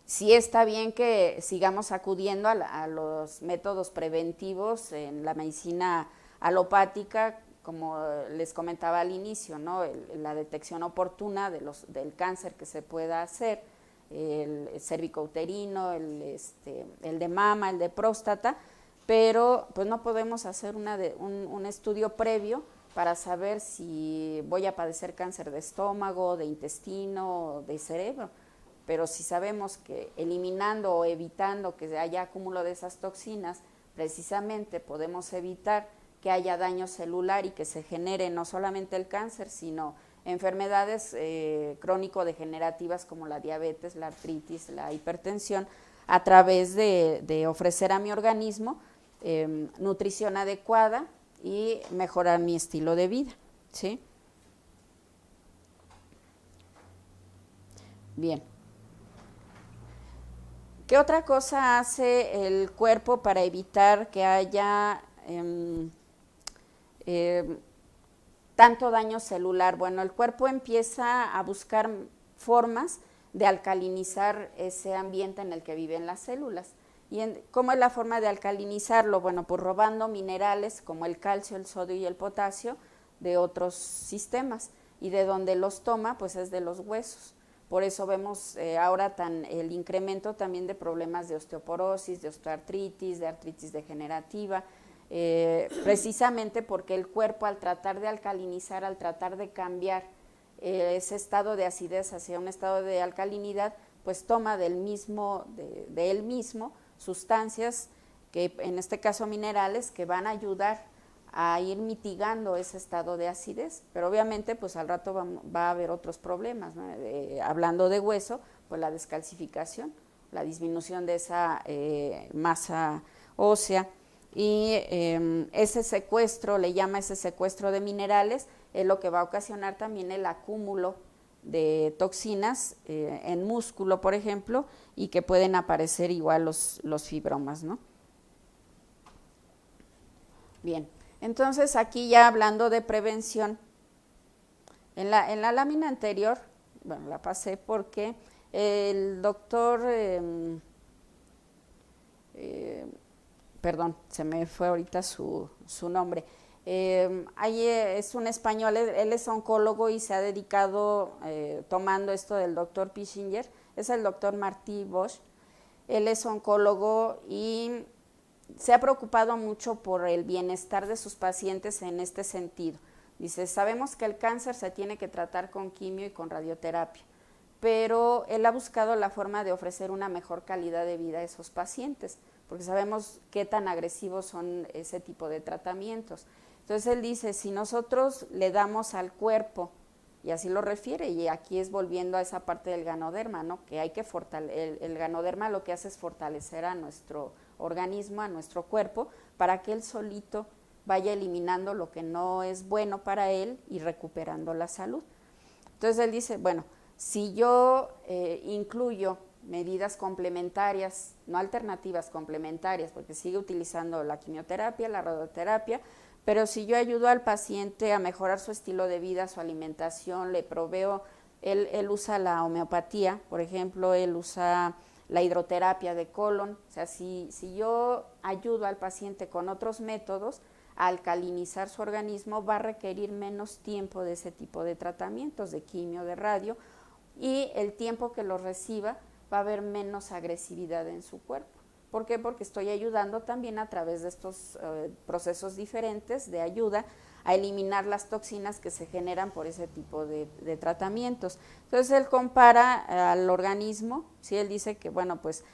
sí está bien que sigamos acudiendo a los métodos preventivos en la medicina alopática, como les comentaba al inicio, ¿no? La detección oportuna del cáncer que se pueda hacer, el cervicouterino, el de mama, el de próstata, pero pues no podemos hacer un estudio previo para saber si voy a padecer cáncer de estómago, de intestino, de cerebro. Pero si sabemos que eliminando o evitando que haya acúmulo de esas toxinas, precisamente podemos evitar que haya daño celular y que se genere no solamente el cáncer, sino enfermedades crónico-degenerativas como la diabetes, la artritis, la hipertensión, a través de ofrecer a mi organismo nutrición adecuada y mejorar mi estilo de vida, ¿sí? Bien. ¿Qué otra cosa hace el cuerpo para evitar que haya tanto daño celular? Bueno, el cuerpo empieza a buscar formas de alcalinizar ese ambiente en el que viven las células. ¿Y cómo es la forma de alcalinizarlo? Bueno, pues robando minerales como el calcio, el sodio y el potasio de otros sistemas. Y de donde los toma, pues es de los huesos. Por eso vemos ahora el incremento también de problemas de osteoporosis, de osteoartritis, de artritis degenerativa, precisamente porque el cuerpo, al tratar de alcalinizar, al tratar de cambiar ese estado de acidez hacia un estado de alcalinidad, pues toma de él mismo sustancias, que en este caso minerales, que van a ayudar a ir mitigando ese estado de acidez, pero obviamente pues al rato va a haber otros problemas, ¿no? Hablando de hueso, pues la descalcificación, la disminución de esa masa ósea, y ese secuestro, ese secuestro de minerales, es lo que va a ocasionar también el acúmulo de toxinas en músculo, por ejemplo, y que pueden aparecer igual los fibromas, ¿no? Bien. Entonces, aquí ya hablando de prevención, en la lámina anterior, bueno, la pasé porque el doctor, perdón, se me fue ahorita su nombre, es un español, él es oncólogo y se ha dedicado, tomando esto del doctor Pischinger, es el doctor Martí Bosch. Él es oncólogo y se ha preocupado mucho por el bienestar de sus pacientes en este sentido. Dice, sabemos que el cáncer se tiene que tratar con quimio y con radioterapia, pero él ha buscado la forma de ofrecer una mejor calidad de vida a esos pacientes, porque sabemos qué tan agresivos son ese tipo de tratamientos. Entonces él dice, si nosotros le damos al cuerpo, y así lo refiere, y aquí es volviendo a esa parte del ganoderma, ¿no? Que hay que el ganoderma lo que hace es fortalecer a nuestro organismo, a nuestro cuerpo, para que él solito vaya eliminando lo que no es bueno para él y recuperando la salud. Entonces él dice, bueno, si yo incluyo medidas complementarias, no alternativas, complementarias, porque sigue utilizando la quimioterapia, la radioterapia, pero si yo ayudo al paciente a mejorar su estilo de vida, su alimentación, le proveo, él usa la homeopatía, por ejemplo, él usa la hidroterapia de colon, o sea, si yo ayudo al paciente con otros métodos a alcalinizar su organismo, va a requerir menos tiempo de ese tipo de tratamientos, de quimio, de radio, y el tiempo que lo reciba va a haber menos agresividad en su cuerpo. ¿Por qué? Porque estoy ayudando también a través de estos procesos diferentes de ayuda a eliminar las toxinas que se generan por ese tipo de tratamientos. Entonces él compara al organismo, ¿sí? Él dice que, bueno, pues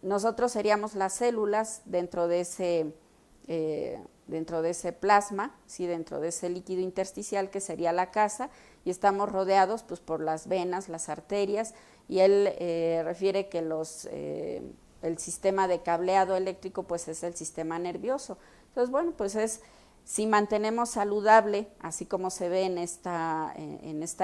nosotros seríamos las células dentro de ese plasma, ¿sí? Dentro de ese líquido intersticial que sería la casa, y estamos rodeados pues por las venas, las arterias, y él refiere que el sistema de cableado eléctrico pues es el sistema nervioso. Entonces, bueno, pues si mantenemos saludable, así como se ve en esta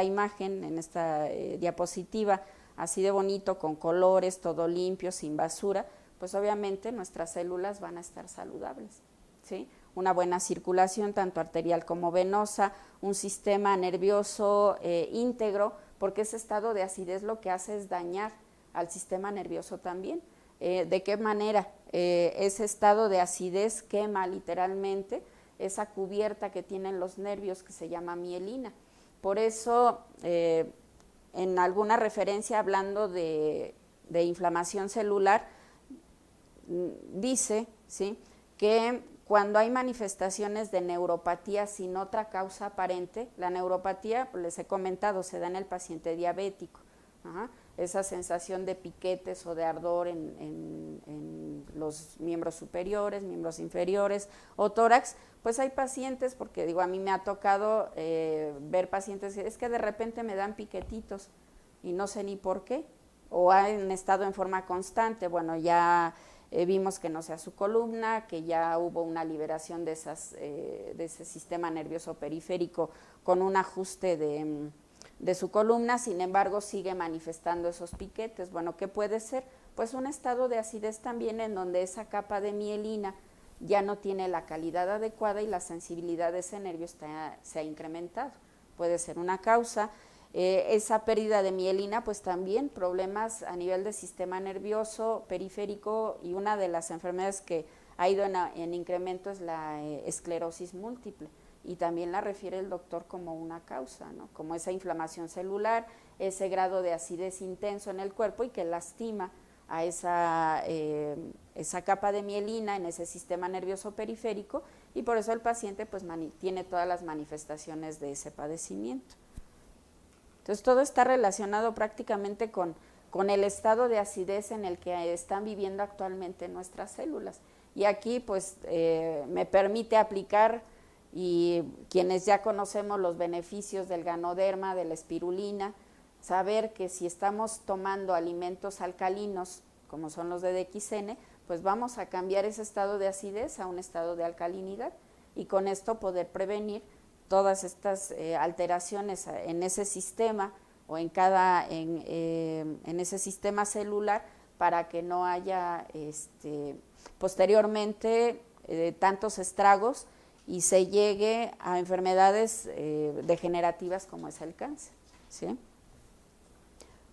imagen, en esta diapositiva, así de bonito, con colores, todo limpio, sin basura, pues obviamente nuestras células van a estar saludables, ¿sí? Una buena circulación, tanto arterial como venosa, un sistema nervioso íntegro, porque ese estado de acidez lo que hace es dañar al sistema nervioso también. ¿De qué manera? Ese estado de acidez quema literalmente esa cubierta que tienen los nervios que se llama mielina. Por eso, en alguna referencia hablando de inflamación celular, dice, ¿sí?, que cuando hay manifestaciones de neuropatía sin otra causa aparente, la neuropatía, pues les he comentado, se da en el paciente diabético. Esa sensación de piquetes o de ardor en los miembros superiores, miembros inferiores o tórax, pues hay pacientes, porque digo, a mí me ha tocado ver pacientes, es que de repente me dan piquetitos y no sé ni por qué, o han estado en forma constante. Bueno, ya vimos que no sea su columna, que ya hubo una liberación de ese sistema nervioso periférico con un ajuste de su columna, sin embargo sigue manifestando esos piquetes. Bueno, ¿qué puede ser? Pues un estado de acidez también, en donde esa capa de mielina ya no tiene la calidad adecuada y la sensibilidad de ese nervio se ha incrementado. Puede ser una causa. Esa pérdida de mielina, pues también problemas a nivel del sistema nervioso periférico, y una de las enfermedades que ha ido en incremento es la esclerosis múltiple, y también la refiere el doctor como una causa, ¿no? Como esa inflamación celular, ese grado de acidez intenso en el cuerpo y que lastima a esa capa de mielina en ese sistema nervioso periférico, y por eso el paciente pues tiene todas las manifestaciones de ese padecimiento. Entonces todo está relacionado prácticamente con el estado de acidez en el que están viviendo actualmente nuestras células. Y aquí pues me permite aplicar, y quienes ya conocemos los beneficios del ganoderma, de la espirulina, saber que si estamos tomando alimentos alcalinos, como son los de DXN, pues vamos a cambiar ese estado de acidez a un estado de alcalinidad, y con esto poder prevenir todas estas alteraciones en ese sistema o en ese sistema celular, para que no haya posteriormente tantos estragos y se llegue a enfermedades degenerativas como es el cáncer, ¿sí?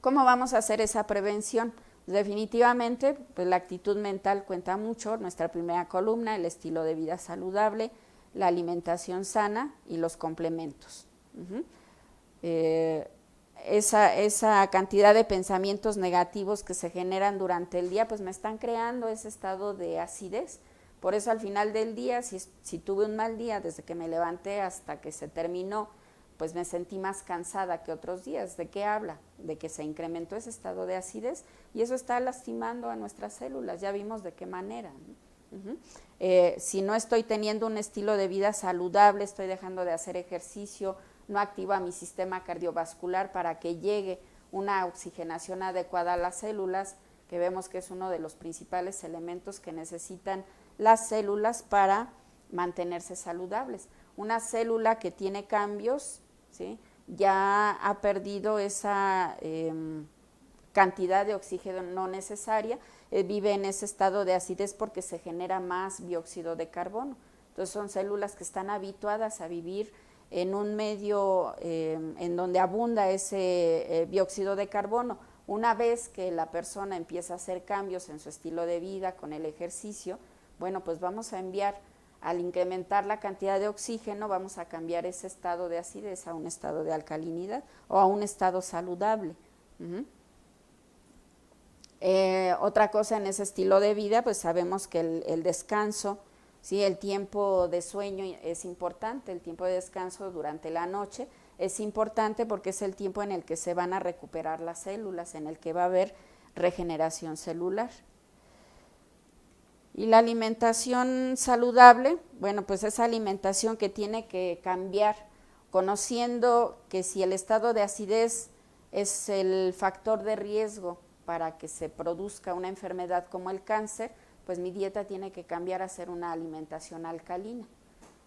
¿Cómo vamos a hacer esa prevención? Definitivamente, pues la actitud mental cuenta mucho, nuestra primera columna, el estilo de vida saludable, la alimentación sana y los complementos. esa cantidad de pensamientos negativos que se generan durante el día, pues me están creando ese estado de acidez. Por eso al final del día, si tuve un mal día desde que me levanté hasta que se terminó, pues me sentí más cansada que otros días. ¿De qué habla? De que se incrementó ese estado de acidez y eso está lastimando a nuestras células. Ya vimos de qué manera, ¿no? Si no estoy teniendo un estilo de vida saludable, estoy dejando de hacer ejercicio, no activa mi sistema cardiovascular para que llegue una oxigenación adecuada a las células, que vemos que es uno de los principales elementos que necesitan las células para mantenerse saludables. Una célula que tiene cambios, ¿sí?, ya ha perdido esa cantidad de oxígeno no necesaria, vive en ese estado de acidez porque se genera más dióxido de carbono. Entonces son células que están habituadas a vivir en un medio en donde abunda ese dióxido de carbono. Una vez que la persona empieza a hacer cambios en su estilo de vida con el ejercicio, bueno, pues vamos a enviar, al incrementar la cantidad de oxígeno, vamos a cambiar ese estado de acidez a un estado de alcalinidad o a un estado saludable. Otra cosa en ese estilo de vida, pues sabemos que el descanso, ¿sí?, el tiempo de sueño es importante, el tiempo de descanso durante la noche es importante porque es el tiempo en el que se van a recuperar las células, en el que va a haber regeneración celular. Y la alimentación saludable, bueno, pues esa alimentación que tiene que cambiar, conociendo que si el estado de acidez es el factor de riesgo para que se produzca una enfermedad como el cáncer, pues mi dieta tiene que cambiar a ser una alimentación alcalina.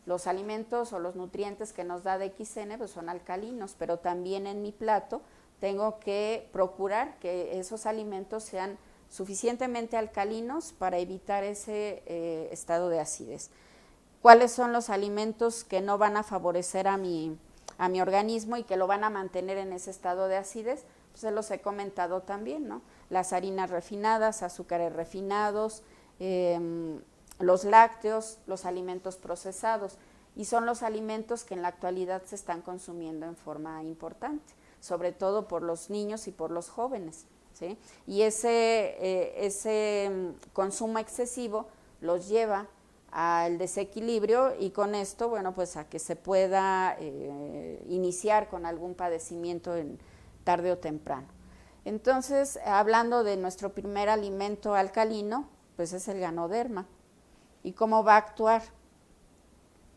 Los alimentos o los nutrientes que nos da DXN pues son alcalinos, pero también en mi plato tengo que procurar que esos alimentos sean suficientemente alcalinos para evitar ese estado de acidez. ¿Cuáles son los alimentos que no van a favorecer a mi organismo y que lo van a mantener en ese estado de acidez? Pues se los he comentado también, ¿no? Las harinas refinadas, azúcares refinados, los lácteos, los alimentos procesados, y son los alimentos que en la actualidad se están consumiendo en forma importante, sobre todo por los niños y por los jóvenes, ¿sí? Y ese consumo excesivo los lleva al desequilibrio y con esto, bueno, pues a que se pueda iniciar con algún padecimiento tarde o temprano. Entonces, hablando de nuestro primer alimento alcalino, pues es el Ganoderma. ¿Y cómo va a actuar?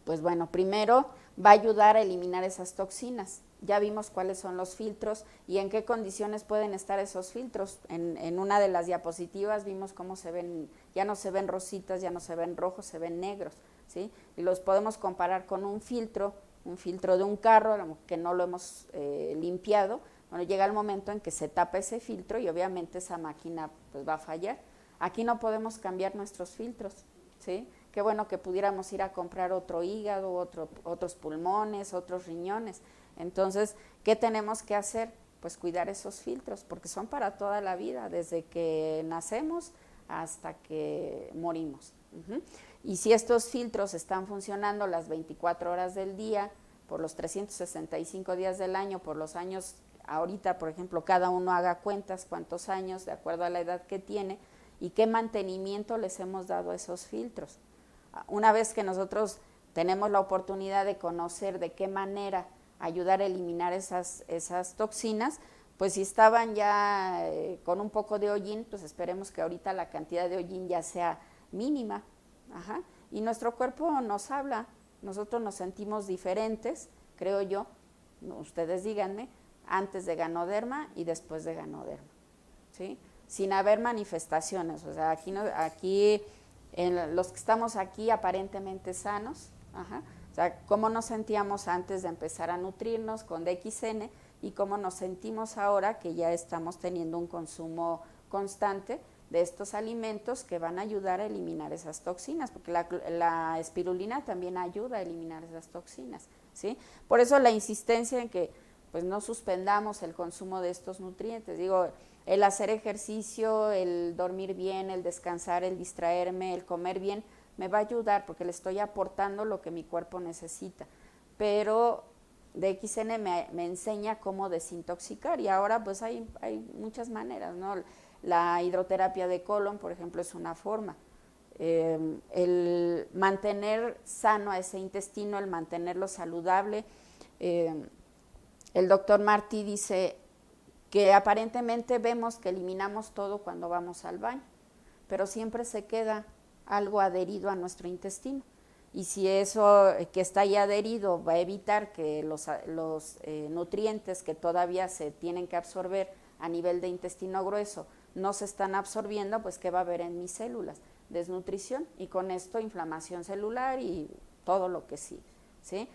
Pues bueno, primero va a ayudar a eliminar esas toxinas. Ya vimos cuáles son los filtros y en qué condiciones pueden estar esos filtros. En una de las diapositivas vimos cómo se ven, ya no se ven rositas, ya no se ven rojos, se ven negros, ¿sí? Y los podemos comparar con un filtro de un carro que no lo hemos limpiado. Bueno, llega el momento en que se tapa ese filtro y obviamente esa máquina pues va a fallar. Aquí no podemos cambiar nuestros filtros, ¿sí? Qué bueno que pudiéramos ir a comprar otro hígado, otros pulmones, otros riñones. Entonces, ¿qué tenemos que hacer? Pues cuidar esos filtros, porque son para toda la vida, desde que nacemos hasta que morimos. Y si estos filtros están funcionando las 24 horas del día, por los 365 días del año, por los años, ahorita, por ejemplo, cada uno haga cuentas cuántos años, de acuerdo a la edad que tiene, y qué mantenimiento les hemos dado a esos filtros. Una vez que nosotros tenemos la oportunidad de conocer de qué manera ayudar a eliminar esas toxinas, pues si estaban ya con un poco de hollín, pues esperemos que ahorita la cantidad de hollín ya sea mínima. Y nuestro cuerpo nos habla, nosotros nos sentimos diferentes, creo yo, ustedes díganme, antes de Ganoderma y después de Ganoderma, ¿sí? Sin haber manifestaciones, o sea, aquí los que estamos aquí aparentemente sanos, o sea, cómo nos sentíamos antes de empezar a nutrirnos con DXN y cómo nos sentimos ahora que ya estamos teniendo un consumo constante de estos alimentos que van a ayudar a eliminar esas toxinas, porque la espirulina también ayuda a eliminar esas toxinas, ¿sí? Por eso la insistencia en que pues no suspendamos el consumo de estos nutrientes. Digo, el hacer ejercicio, el dormir bien, el descansar, el distraerme, el comer bien, me va a ayudar porque le estoy aportando lo que mi cuerpo necesita. Pero DXN me enseña cómo desintoxicar, y ahora pues hay muchas maneras, ¿no? La hidroterapia de colon, por ejemplo, es una forma. El mantener sano a ese intestino, el mantenerlo saludable. El doctor Martí dice que aparentemente vemos que eliminamos todo cuando vamos al baño, pero siempre se queda algo adherido a nuestro intestino. Y si eso que está ahí adherido va a evitar que los nutrientes que todavía se tienen que absorber a nivel de intestino grueso no se están absorbiendo, pues ¿qué va a haber en mis células? Desnutrición, y con esto inflamación celular y todo lo que sigue, ¿sí?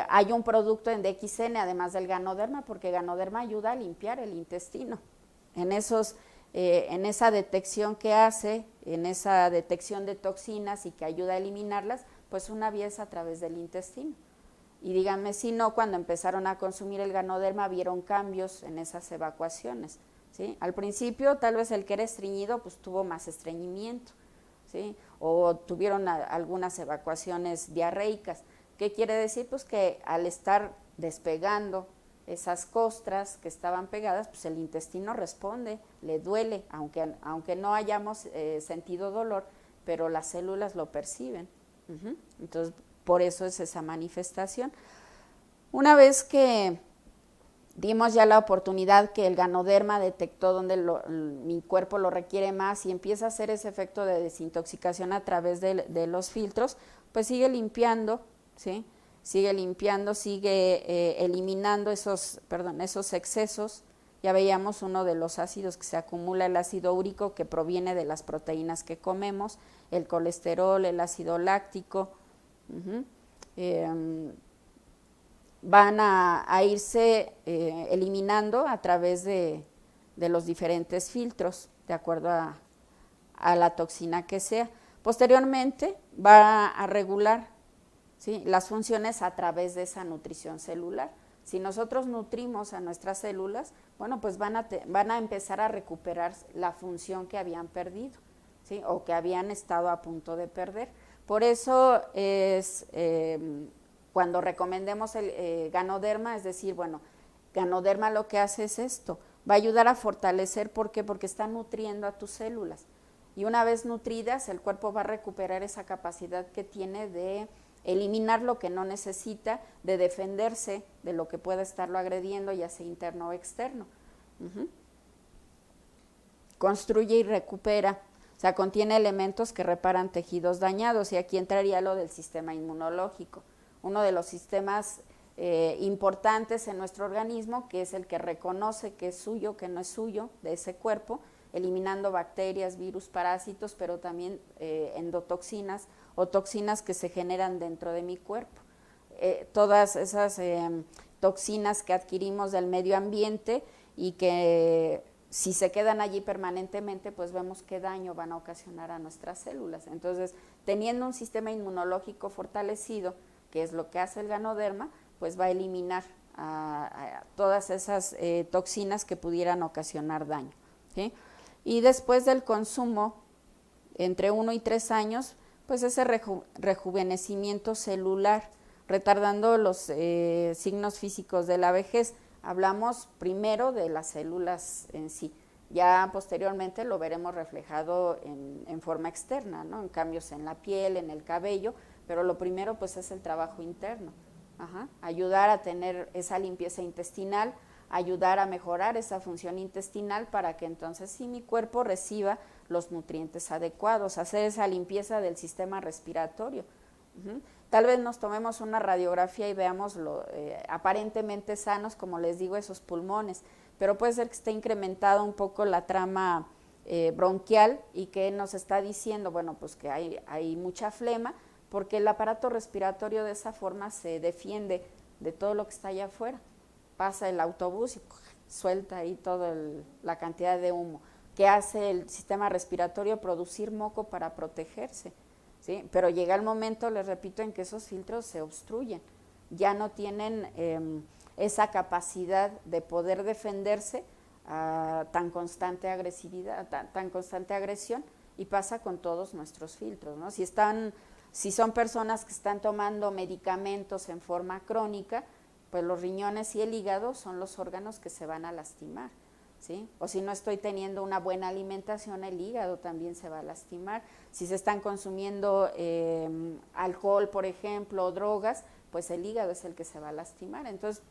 Hay un producto en DXN, además del Ganoderma, porque Ganoderma ayuda a limpiar el intestino. En esa detección que hace, en esa detección de toxinas y que ayuda a eliminarlas, pues una vía es a través del intestino. Y díganme si no, cuando empezaron a consumir el Ganoderma vieron cambios en esas evacuaciones, ¿sí? Al principio tal vez el que era estreñido pues tuvo más estreñimiento, ¿sí? O tuvieron algunas evacuaciones diarreicas. ¿Qué quiere decir? Pues que al estar despegando esas costras que estaban pegadas, pues el intestino responde, le duele, aunque no hayamos sentido dolor, pero las células lo perciben. Entonces, por eso es esa manifestación. Una vez que dimos ya la oportunidad que el Ganoderma detectó donde mi cuerpo lo requiere más y empieza a hacer ese efecto de desintoxicación a través de los filtros, pues sigue limpiando, ¿sí? Sigue limpiando, sigue eliminando esos excesos. Ya veíamos uno de los ácidos que se acumula, el ácido úrico, que proviene de las proteínas que comemos, el colesterol, el ácido láctico. Van a irse eliminando a través de los diferentes filtros, de acuerdo a la toxina que sea. Posteriormente va a regular, ¿sí?, las funciones a través de esa nutrición celular. Si nosotros nutrimos a nuestras células, bueno, pues van a empezar a recuperar la función que habían perdido, ¿sí?, o que habían estado a punto de perder. Por eso es cuando recomendemos el Ganoderma, es decir, bueno, Ganoderma lo que hace es esto, va a ayudar a fortalecer, ¿por qué? Porque está nutriendo a tus células. Y una vez nutridas, el cuerpo va a recuperar esa capacidad que tiene de eliminar lo que no necesita, de defenderse de lo que pueda estarlo agrediendo, ya sea interno o externo. Construye y recupera, o sea, contiene elementos que reparan tejidos dañados, y aquí entraría lo del sistema inmunológico, uno de los sistemas importantes en nuestro organismo, que es el que reconoce que es suyo, que no es suyo, de ese cuerpo, eliminando bacterias, virus, parásitos, pero también endotoxinas o toxinas que se generan dentro de mi cuerpo. Todas esas toxinas que adquirimos del medio ambiente y que si se quedan allí permanentemente, pues vemos qué daño van a ocasionar a nuestras células. Entonces, teniendo un sistema inmunológico fortalecido, que es lo que hace el Ganoderma, pues va a eliminar a todas esas toxinas que pudieran ocasionar daño, ¿sí? Y después del consumo, entre 1 y 3 años, pues ese rejuvenecimiento celular, retardando los signos físicos de la vejez. Hablamos primero de las células en sí, ya posteriormente lo veremos reflejado en forma externa, ¿no?, en cambios en la piel, en el cabello, pero lo primero pues es el trabajo interno. Ayudar a tener esa limpieza intestinal, ayudar a mejorar esa función intestinal para que entonces sí mi cuerpo reciba los nutrientes adecuados, hacer esa limpieza del sistema respiratorio. Tal vez nos tomemos una radiografía y veamos aparentemente sanos, como les digo, esos pulmones, pero puede ser que esté incrementada un poco la trama bronquial y que nos está diciendo, bueno, pues que hay mucha flema, porque el aparato respiratorio de esa forma se defiende de todo lo que está allá afuera. Pasa el autobús y suelta ahí toda la cantidad de humo. ¿Qué hace el sistema respiratorio? Producir moco para protegerse, ¿sí? Pero llega el momento, les repito, en que esos filtros se obstruyen. Ya no tienen esa capacidad de poder defenderse a tan constante agresividad, tan constante agresión, y pasa con todos nuestros filtros, ¿no? Si son personas que están tomando medicamentos en forma crónica, pues los riñones y el hígado son los órganos que se van a lastimar, ¿sí? O si no estoy teniendo una buena alimentación, el hígado también se va a lastimar. Si se están consumiendo alcohol, por ejemplo, o drogas, pues el hígado es el que se va a lastimar. Entonces,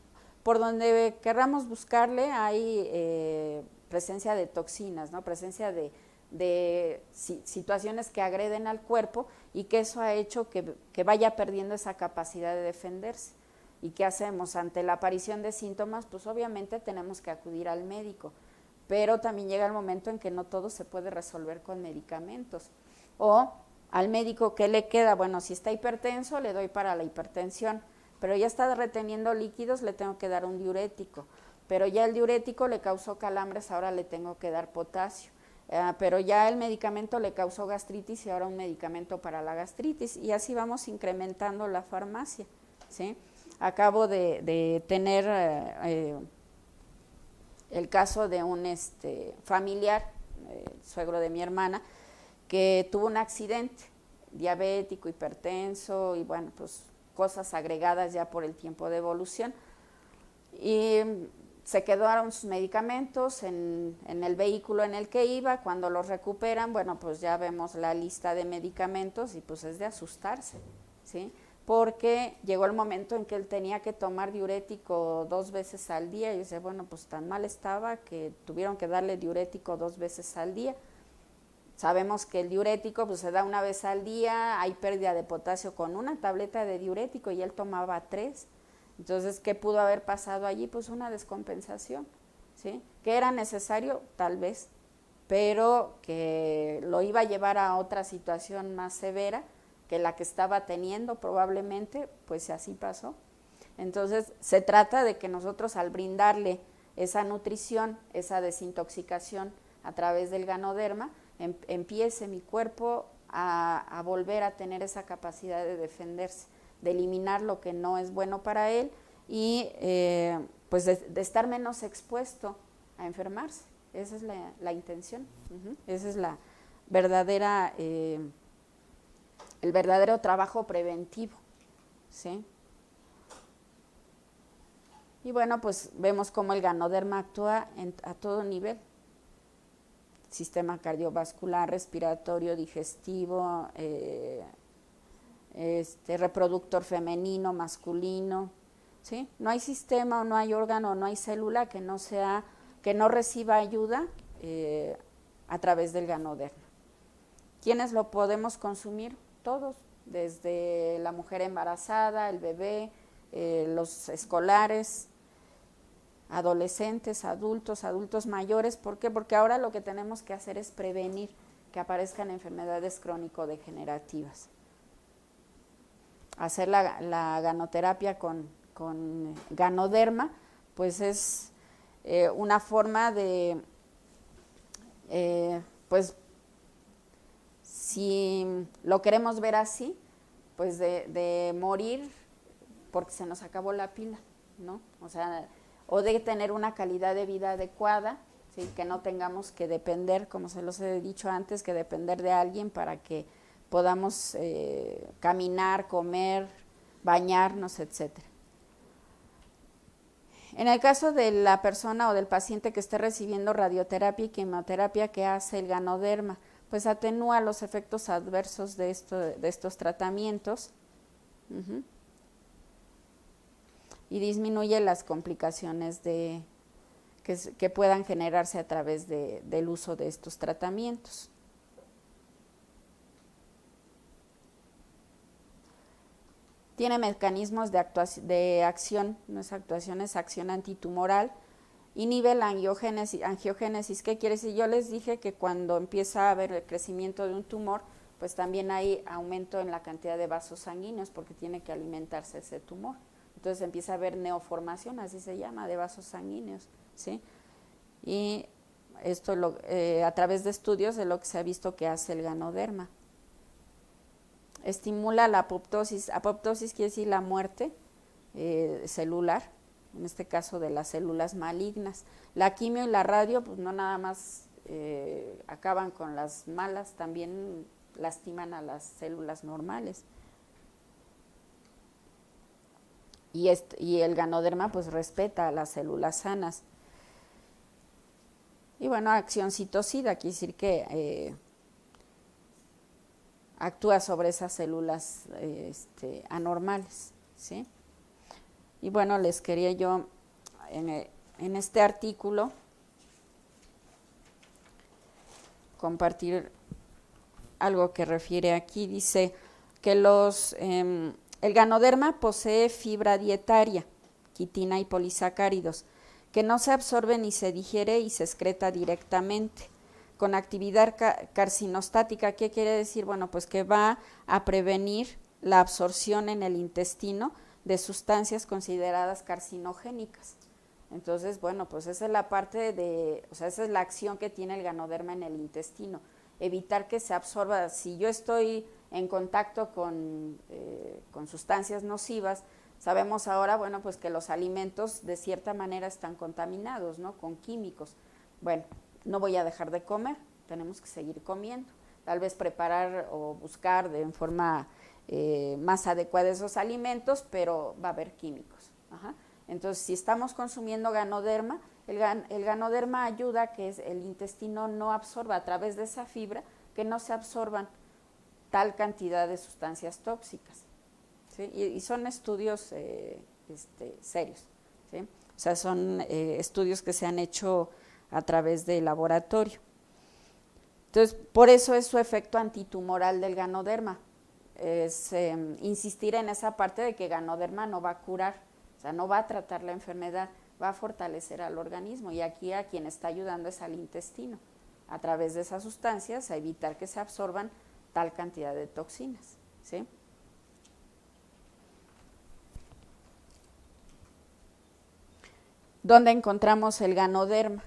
por donde querramos buscarle hay presencia de toxinas, ¿no? Presencia de situaciones que agreden al cuerpo y que eso ha hecho que vaya perdiendo esa capacidad de defenderse. ¿Y qué hacemos? Ante la aparición de síntomas, pues obviamente tenemos que acudir al médico, pero también llega el momento en que no todo se puede resolver con medicamentos. O al médico, ¿qué le queda? Bueno, si está hipertenso, le doy para la hipertensión, pero ya está reteniendo líquidos, le tengo que dar un diurético, pero ya el diurético le causó calambres, ahora le tengo que dar potasio. Pero ya el medicamento le causó gastritis y ahora un medicamento para la gastritis, y así vamos incrementando la farmacia, ¿sí? Acabo de tener el caso de un familiar, suegro de mi hermana, que tuvo un accidente, diabético, hipertenso y bueno, pues cosas agregadas ya por el tiempo de evolución. Y se quedaron sus medicamentos en el vehículo en el que iba. Cuando los recuperan, bueno, pues ya vemos la lista de medicamentos y pues es de asustarse, ¿sí? Porque llegó el momento en que él tenía que tomar diurético 2 veces al día y dice, bueno, pues tan mal estaba que tuvieron que darle diurético 2 veces al día. Sabemos que el diurético pues se da 1 vez al día, hay pérdida de potasio con una tableta de diurético y él tomaba 3. Entonces, ¿qué pudo haber pasado allí? Pues una descompensación, ¿sí? ¿Que era necesario? Tal vez, pero que lo iba a llevar a otra situación más severa que la que estaba teniendo probablemente, pues así pasó. Entonces, se trata de que nosotros al brindarle esa nutrición, esa desintoxicación a través del Ganoderma, empiece mi cuerpo a volver a tener esa capacidad de defenderse, de eliminar lo que no es bueno para él y pues de estar menos expuesto a enfermarse. Esa es la intención, esa es la verdadera, el verdadero trabajo preventivo, ¿sí? Y bueno, pues vemos cómo el Ganoderma actúa a todo nivel. Sistema cardiovascular, respiratorio, digestivo, reproductor femenino, masculino, ¿sí? No hay sistema o no hay órgano o no hay célula que no reciba ayuda a través del Ganoderma. ¿Quiénes lo podemos consumir? Todos, desde la mujer embarazada, el bebé, los escolares, adolescentes, adultos mayores. ¿Por qué? Porque ahora lo que tenemos que hacer es prevenir que aparezcan enfermedades crónico-degenerativas. Hacer la ganoterapia con Ganoderma, pues es una forma de, pues si lo queremos ver así, pues de morir porque se nos acabó la pila, ¿no? O sea, o de tener una calidad de vida adecuada, ¿sí? Que no tengamos que depender, como se los he dicho antes, que depender de alguien para que podamos caminar, comer, bañarnos, etcétera. En el caso de la persona o del paciente que esté recibiendo radioterapia y quimioterapia, ¿qué hace el Ganoderma? Pues atenúa los efectos adversos de estos tratamientos y disminuye las complicaciones que puedan generarse a través del uso de estos tratamientos. Tiene mecanismos de acción, no es actuación, es acción antitumoral, inhibe la angiogénesis. ¿Qué quiere decir? Yo les dije que cuando empieza a haber el crecimiento de un tumor, pues también hay aumento en la cantidad de vasos sanguíneos porque tiene que alimentarse ese tumor. Entonces empieza a haber neoformación, así se llama, de vasos sanguíneos, ¿sí? Y esto a través de estudios es lo que se ha visto que hace el Ganoderma. Estimula la apoptosis. Apoptosis quiere decir la muerte celular, en este caso de las células malignas. La quimio y la radio, pues no nada más acaban con las malas, también lastiman a las células normales. y el ganoderma pues respeta a las células sanas. Y bueno, acción citocida, quiere decir que actúa sobre esas células anormales, ¿sí? Y bueno, les quería yo en este artículo compartir algo que refiere aquí. Dice que el ganoderma posee fibra dietaria, quitina y polisacáridos, que no se absorbe ni se digiere y se excreta directamente, con actividad carcinostática. ¿Qué quiere decir? Bueno, pues que va a prevenir la absorción en el intestino de sustancias consideradas carcinogénicas. Entonces, bueno, pues esa es la parte esa es la acción que tiene el ganoderma en el intestino, evitar que se absorba. Si yo estoy en contacto con sustancias nocivas, sabemos ahora, bueno, pues que los alimentos de cierta manera están contaminados, ¿no? Con químicos. Bueno, no voy a dejar de comer, tenemos que seguir comiendo. Tal vez preparar o buscar de forma más adecuada esos alimentos, pero va a haber químicos. Ajá. Entonces, si estamos consumiendo ganoderma, el ganoderma ayuda a que el intestino no absorba a través de esa fibra, que no se absorban tal cantidad de sustancias tóxicas, ¿sí? Y son estudios serios, ¿sí? O sea, son estudios que se han hecho a través del laboratorio. Entonces, por eso es su efecto antitumoral del ganoderma, es insistir en esa parte de que ganoderma no va a curar, o sea, no va a tratar la enfermedad, va a fortalecer al organismo, y aquí a quien está ayudando es al intestino, a través de esas sustancias, a evitar que se absorban tal cantidad de toxinas, ¿sí? ¿Dónde encontramos el ganoderma?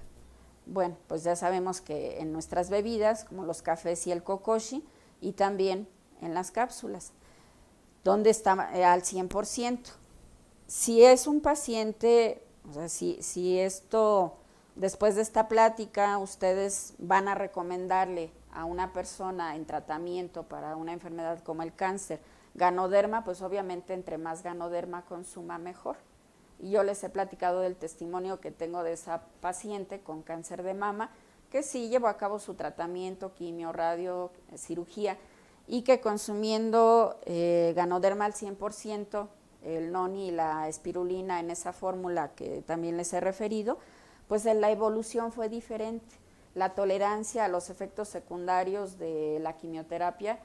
Bueno, pues ya sabemos que en nuestras bebidas, como los cafés y el kokoshi, y también en las cápsulas, donde está al 100%. Si es un paciente, o sea, si esto, después de esta plática, ustedes van a recomendarle a una persona en tratamiento para una enfermedad como el cáncer, ganoderma, pues obviamente entre más ganoderma consuma, mejor. Y yo les he platicado del testimonio que tengo de esa paciente con cáncer de mama, que sí llevó a cabo su tratamiento, quimio, radio, cirugía, y que consumiendo ganoderma al 100%, el noni y la espirulina en esa fórmula que también les he referido, pues la evolución fue diferente. La tolerancia a los efectos secundarios de la quimioterapia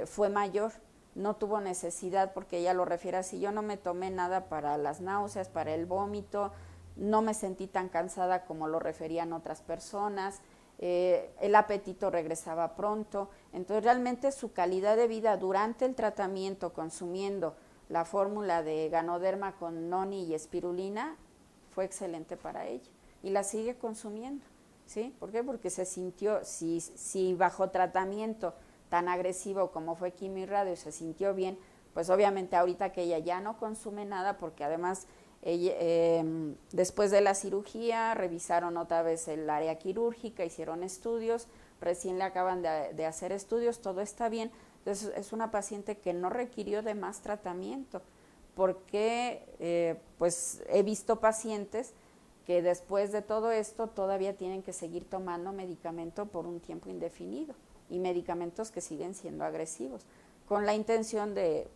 fue mayor. No tuvo necesidad, porque ella lo refiere así: yo no me tomé nada para las náuseas, para el vómito, no me sentí tan cansada como lo referían otras personas, el apetito regresaba pronto. Entonces realmente su calidad de vida durante el tratamiento, consumiendo la fórmula de ganoderma con noni y espirulina, fue excelente para ella, y la sigue consumiendo, ¿sí? ¿Por qué? Porque se sintió, si bajo tratamiento tan agresivo como fue quimio y radio se sintió bien, pues obviamente ahorita que ella ya no consume nada, porque además después de la cirugía revisaron otra vez el área quirúrgica, hicieron estudios, recién le acaban de hacer estudios, todo está bien. Entonces es una paciente que no requirió de más tratamiento, porque pues he visto pacientes que después de todo esto todavía tienen que seguir tomando medicamento por un tiempo indefinido, y medicamentos que siguen siendo agresivos, con la intención de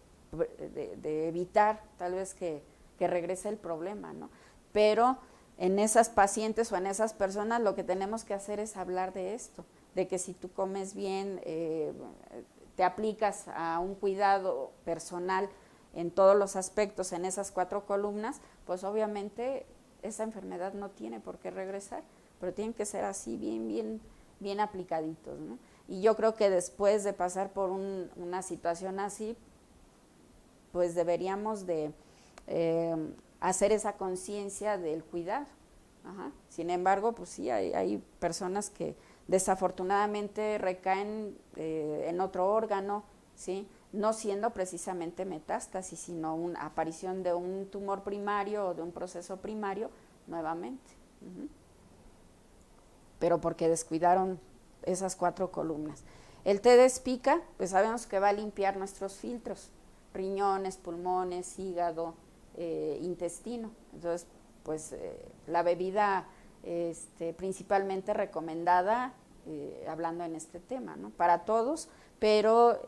evitar tal vez que regrese el problema, ¿no? Pero en esas pacientes o en esas personas lo que tenemos que hacer es hablar de esto, de que si tú comes bien, te aplicas a un cuidado personal en todos los aspectos, en esas 4 columnas, pues obviamente esa enfermedad no tiene por qué regresar, pero tienen que ser así bien aplicaditos, ¿no? Y yo creo que después de pasar por una situación así, pues deberíamos de hacer esa conciencia del cuidado. Ajá. Sin embargo, pues sí, hay personas que desafortunadamente recaen en otro órgano, ¿sí? No siendo precisamente metástasis, sino una aparición de un tumor primario o de un proceso primario nuevamente. Pero porque descuidaron esas 4 columnas. El té de espica, pues sabemos que va a limpiar nuestros filtros, riñones, pulmones, hígado, intestino. Entonces, pues la bebida principalmente recomendada, hablando en este tema, ¿no? Para todos, pero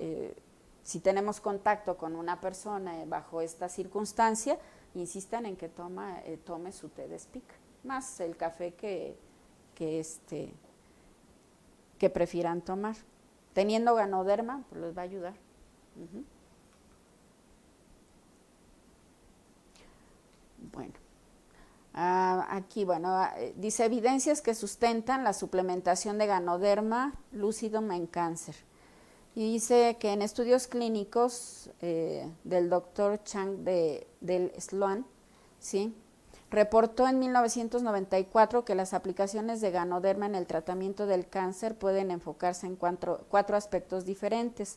si tenemos contacto con una persona bajo esta circunstancia, insistan en que tome su té de espica, más el café que prefieran tomar. Teniendo ganoderma, pues les va a ayudar. Bueno, aquí, dice evidencias que sustentan la suplementación de ganoderma lucidum en cáncer. Y dice que en estudios clínicos del doctor Chang del Sloan, ¿sí?, reportó en 1994 que las aplicaciones de ganoderma en el tratamiento del cáncer pueden enfocarse en cuatro aspectos diferentes,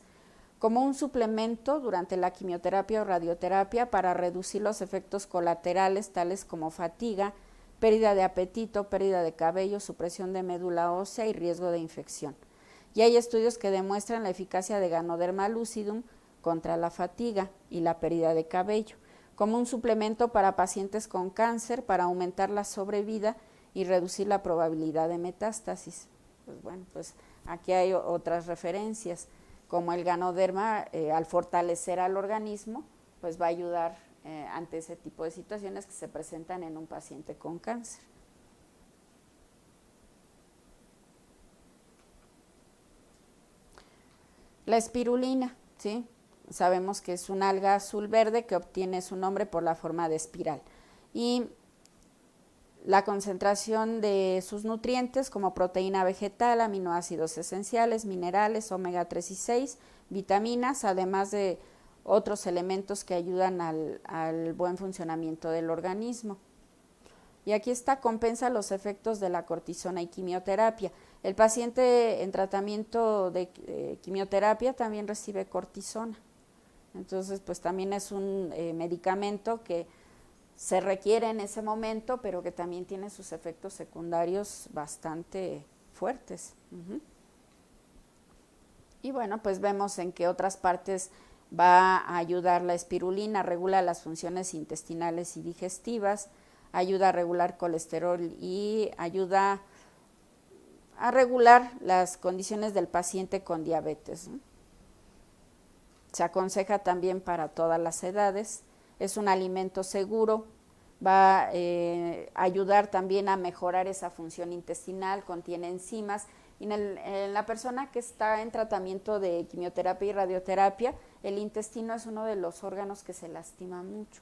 como un suplemento durante la quimioterapia o radioterapia para reducir los efectos colaterales tales como fatiga, pérdida de apetito, pérdida de cabello, supresión de médula ósea y riesgo de infección. Y hay estudios que demuestran la eficacia de ganoderma lucidum contra la fatiga y la pérdida de cabello, como un suplemento para pacientes con cáncer para aumentar la sobrevida y reducir la probabilidad de metástasis. Pues bueno, pues aquí hay otras referencias, como el ganoderma al fortalecer al organismo, pues va a ayudar ante ese tipo de situaciones que se presentan en un paciente con cáncer. La espirulina, ¿sí? Sabemos que es una alga azul verde que obtiene su nombre por la forma de espiral. Y la concentración de sus nutrientes como proteína vegetal, aminoácidos esenciales, minerales, omega 3 y 6, vitaminas, además de otros elementos que ayudan al buen funcionamiento del organismo. Y aquí está, compensa los efectos de la cortisona y quimioterapia. El paciente en tratamiento de quimioterapia también recibe cortisona. Entonces, pues también es un medicamento que se requiere en ese momento, pero que también tiene sus efectos secundarios bastante fuertes. Y bueno, pues vemos en qué otras partes va a ayudar la espirulina, regula las funciones intestinales y digestivas, ayuda a regular colesterol y ayuda a regular las condiciones del paciente con diabetes, ¿no? Se aconseja también para todas las edades, es un alimento seguro, va a ayudar también a mejorar esa función intestinal, contiene enzimas. Y en la persona que está en tratamiento de quimioterapia y radioterapia, el intestino es uno de los órganos que se lastima mucho.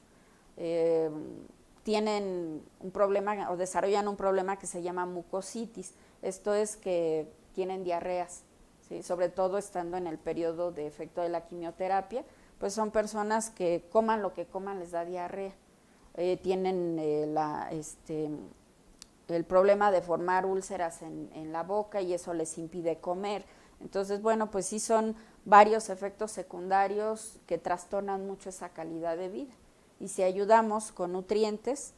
Tienen un problema o desarrollan un problema que se llama mucositis. Esto es que tienen diarreas, ¿sí? Sobre todo estando en el periodo de efecto de la quimioterapia, pues son personas que coman lo que coman les da diarrea. Tienen el problema de formar úlceras en la boca y eso les impide comer. Entonces, bueno, pues sí son varios efectos secundarios que trastornan mucho esa calidad de vida. Y si ayudamos con nutrientes,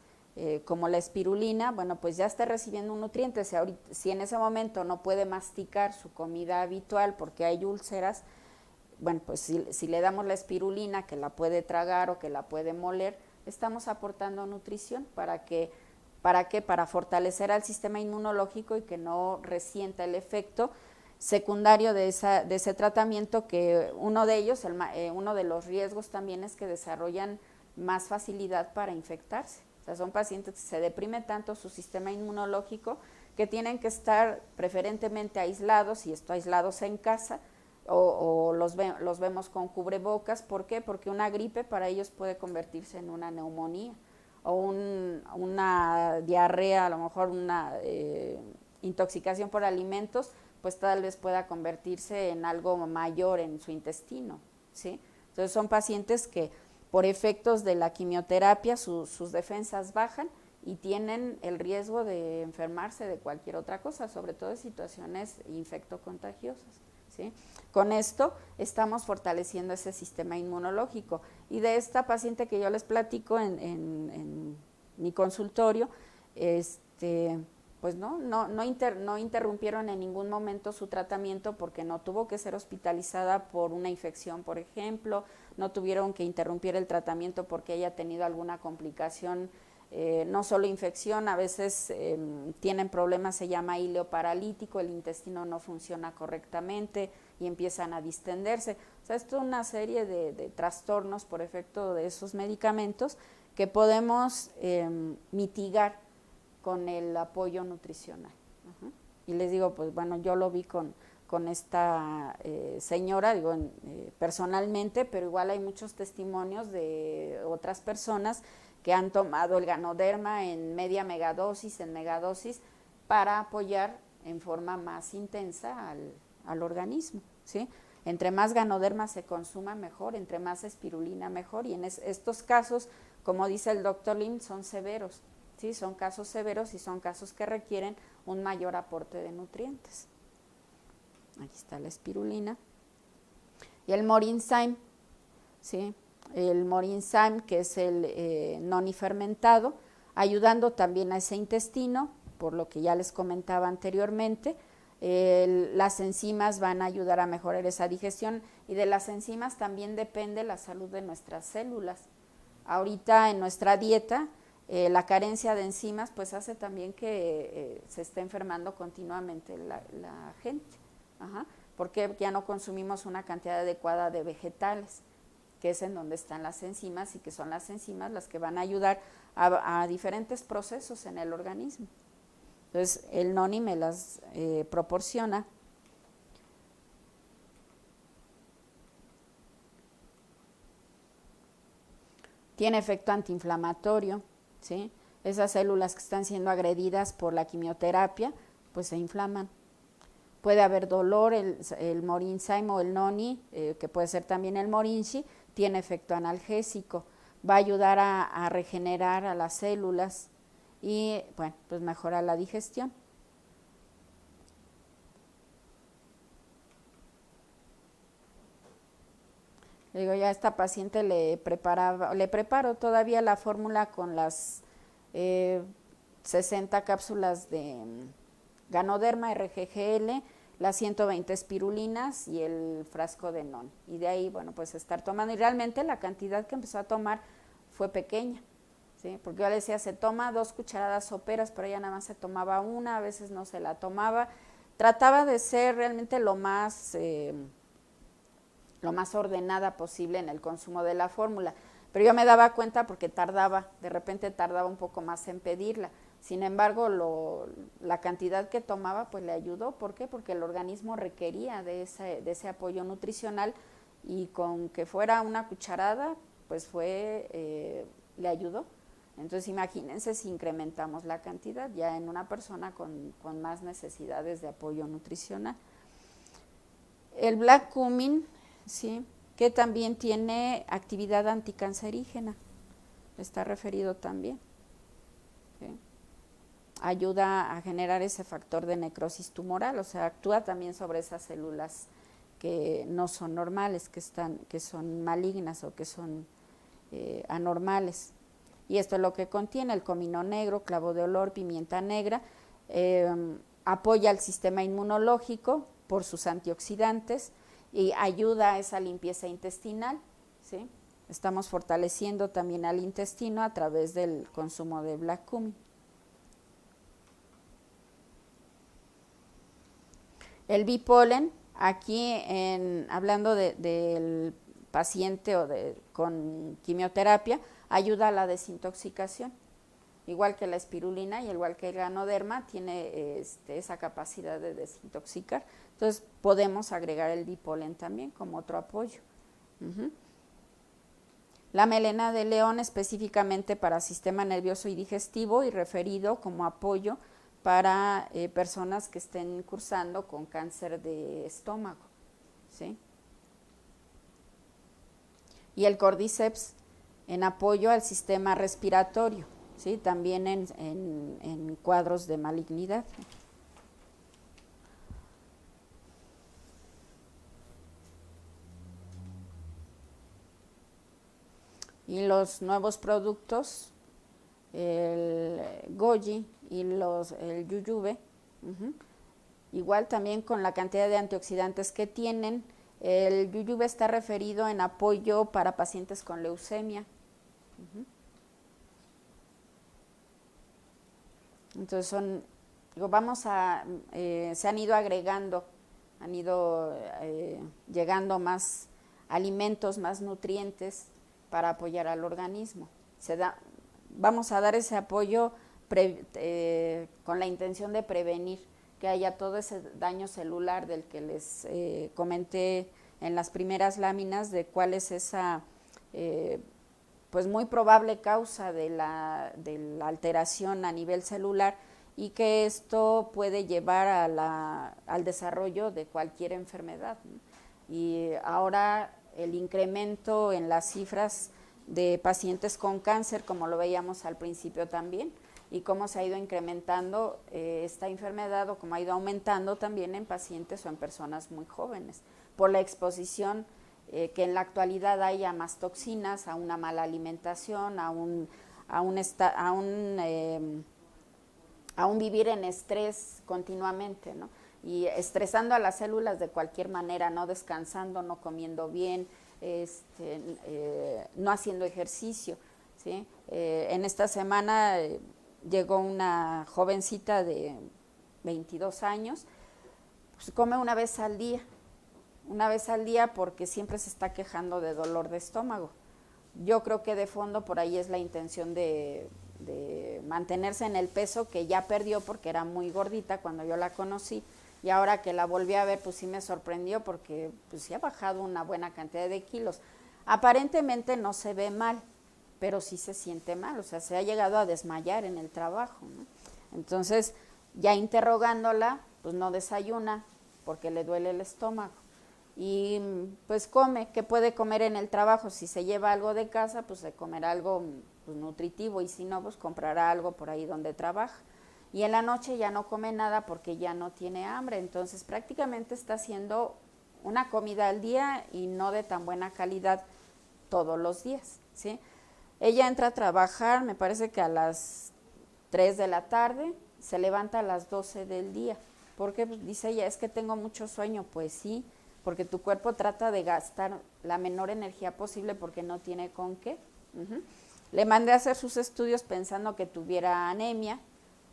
como la espirulina, bueno, pues ya está recibiendo un nutriente. Si en ese momento no puede masticar su comida habitual porque hay úlceras, bueno, pues si le damos la espirulina que la puede tragar o que la puede moler, estamos aportando nutrición ¿para qué? Para fortalecer al sistema inmunológico y que no resienta el efecto secundario de ese tratamiento, que uno de ellos, uno de los riesgos también es que desarrollan más facilidad para infectarse. O sea, son pacientes que se deprime tanto su sistema inmunológico que tienen que estar preferentemente aislados, y esto aislados en casa, o los vemos con cubrebocas. ¿Por qué? Porque una gripe para ellos puede convertirse en una neumonía o una diarrea, a lo mejor una intoxicación por alimentos, pues tal vez pueda convertirse en algo mayor en su intestino, ¿sí? Entonces son pacientes que por efectos de la quimioterapia sus defensas bajan y tienen el riesgo de enfermarse de cualquier otra cosa, sobre todo en situaciones infectocontagiosas, ¿sí? Con esto estamos fortaleciendo ese sistema inmunológico. Y de esta paciente que yo les platico en mi consultorio, pues no interrumpieron en ningún momento su tratamiento porque no tuvo que ser hospitalizada por una infección, por ejemplo, no tuvieron que interrumpir el tratamiento porque haya tenido alguna complicación, no solo infección, a veces tienen problemas, se llama íleo paralítico, el intestino no funciona correctamente y empiezan a distenderse. O sea, esto es una serie de trastornos por efecto de esos medicamentos que podemos mitigar con el apoyo nutricional. Y les digo, pues bueno, yo lo vi con esta señora, digo, personalmente, pero igual hay muchos testimonios de otras personas que han tomado el Ganoderma en media megadosis, en megadosis, para apoyar en forma más intensa al organismo, ¿sí? Entre más Ganoderma se consuma, mejor, entre más espirulina, mejor, y en estos casos, como dice el doctor Lim, son severos, ¿sí? Son casos severos y son casos que requieren un mayor aporte de nutrientes. Aquí está la espirulina. Y el Morinzyme, ¿sí? El Morinzyme, que es el noni fermentado, ayudando también a ese intestino, por lo que ya les comentaba anteriormente. Las enzimas van a ayudar a mejorar esa digestión, y de las enzimas también depende la salud de nuestras células. Ahorita en nuestra dieta, la carencia de enzimas pues hace también que se esté enfermando continuamente la gente. Porque ya no consumimos una cantidad adecuada de vegetales, que es en donde están las enzimas, y que son las enzimas las que van a ayudar a diferentes procesos en el organismo. Entonces el noni me las proporciona. Tiene efecto antiinflamatorio, ¿sí? Esas células que están siendo agredidas por la quimioterapia, pues se inflaman. Puede haber dolor, el Morinzyme o el noni, que puede ser también el Morinchi, tiene efecto analgésico, va a ayudar a regenerar a las células y, bueno, pues mejora la digestión. Le digo, ya a esta paciente le preparo todavía la fórmula con las 60 cápsulas de Ganoderma RGGL, las 120 espirulinas y el frasco de non. Y de ahí, bueno, pues estar tomando. Y realmente la cantidad que empezó a tomar fue pequeña, ¿sí? Porque yo le decía, se toma 2 cucharadas soperas, pero ella nada más se tomaba una, a veces no se la tomaba. Trataba de ser realmente lo más ordenada posible en el consumo de la fórmula, pero yo me daba cuenta porque de repente tardaba un poco más en pedirla. Sin embargo, la cantidad que tomaba pues le ayudó. ¿Por qué? Porque el organismo requería de ese apoyo nutricional, y con que fuera una cucharada pues le ayudó. Entonces imagínense si incrementamos la cantidad ya en una persona con más necesidades de apoyo nutricional. El black cumin, ¿sí?, que también tiene actividad anticancerígena, está referido también, ¿sí? Ayuda a generar ese factor de necrosis tumoral, o sea, actúa también sobre esas células que no son normales, que son malignas o que son anormales. Y esto es lo que contiene el comino negro, clavo de olor, pimienta negra. Apoya al sistema inmunológico por sus antioxidantes y ayuda a esa limpieza intestinal, ¿sí? Estamos fortaleciendo también al intestino a través del consumo de black cumin. El bipolen, aquí hablando del paciente con quimioterapia, ayuda a la desintoxicación, igual que la espirulina y igual que el Ganoderma, tiene esa capacidad de desintoxicar. Entonces podemos agregar el bipolen también como otro apoyo. La melena de león, específicamente para sistema nervioso y digestivo, y referido como apoyo para personas que estén cursando con cáncer de estómago, ¿sí? Y el cordyceps en apoyo al sistema respiratorio, ¿sí?, también en cuadros de malignidad. Y los nuevos productos, el goji y el yuyube, igual también con la cantidad de antioxidantes que tienen. El yuyube está referido en apoyo para pacientes con leucemia. Entonces se han ido agregando, han ido llegando más alimentos, más nutrientes para apoyar al organismo. Vamos a dar ese apoyo con la intención de prevenir que haya todo ese daño celular del que les comenté en las primeras láminas, de cuál es esa pues muy probable causa de la alteración a nivel celular, y que esto puede llevar al desarrollo de cualquier enfermedad, ¿no? Y ahora el incremento en las cifras de pacientes con cáncer, como lo veíamos al principio también, y cómo se ha ido incrementando esta enfermedad, o cómo ha ido aumentando también en pacientes o en personas muy jóvenes, por la exposición que en la actualidad hay a más toxinas, a una mala alimentación, a un vivir en estrés continuamente, ¿no? Y estresando a las células de cualquier manera, no descansando, no comiendo bien, no haciendo ejercicio, ¿sí? En esta semana llegó una jovencita de 22 años, pues come una vez al día porque siempre se está quejando de dolor de estómago. Yo creo que de fondo por ahí es la intención de mantenerse en el peso que ya perdió, porque era muy gordita cuando yo la conocí, y ahora que la volví a ver, pues sí me sorprendió, porque pues sí ha bajado una buena cantidad de kilos. Aparentemente no se ve mal, pero sí se siente mal, o sea, se ha llegado a desmayar en el trabajo, ¿no? Entonces, ya interrogándola, pues no desayuna porque le duele el estómago. Y pues come, ¿qué puede comer en el trabajo? Si se lleva algo de casa, pues se comerá algo pues nutritivo, y si no, pues comprará algo por ahí donde trabaja. Y en la noche ya no come nada porque ya no tiene hambre, entonces prácticamente está haciendo una comida al día y no de tan buena calidad todos los días, ¿sí? Ella entra a trabajar, me parece que a las 3 de la tarde, se levanta a las 12 del día. Porque pues, dice ella, es que tengo mucho sueño. Pues sí, porque tu cuerpo trata de gastar la menor energía posible porque no tiene con qué. Le mandé a hacer sus estudios pensando que tuviera anemia.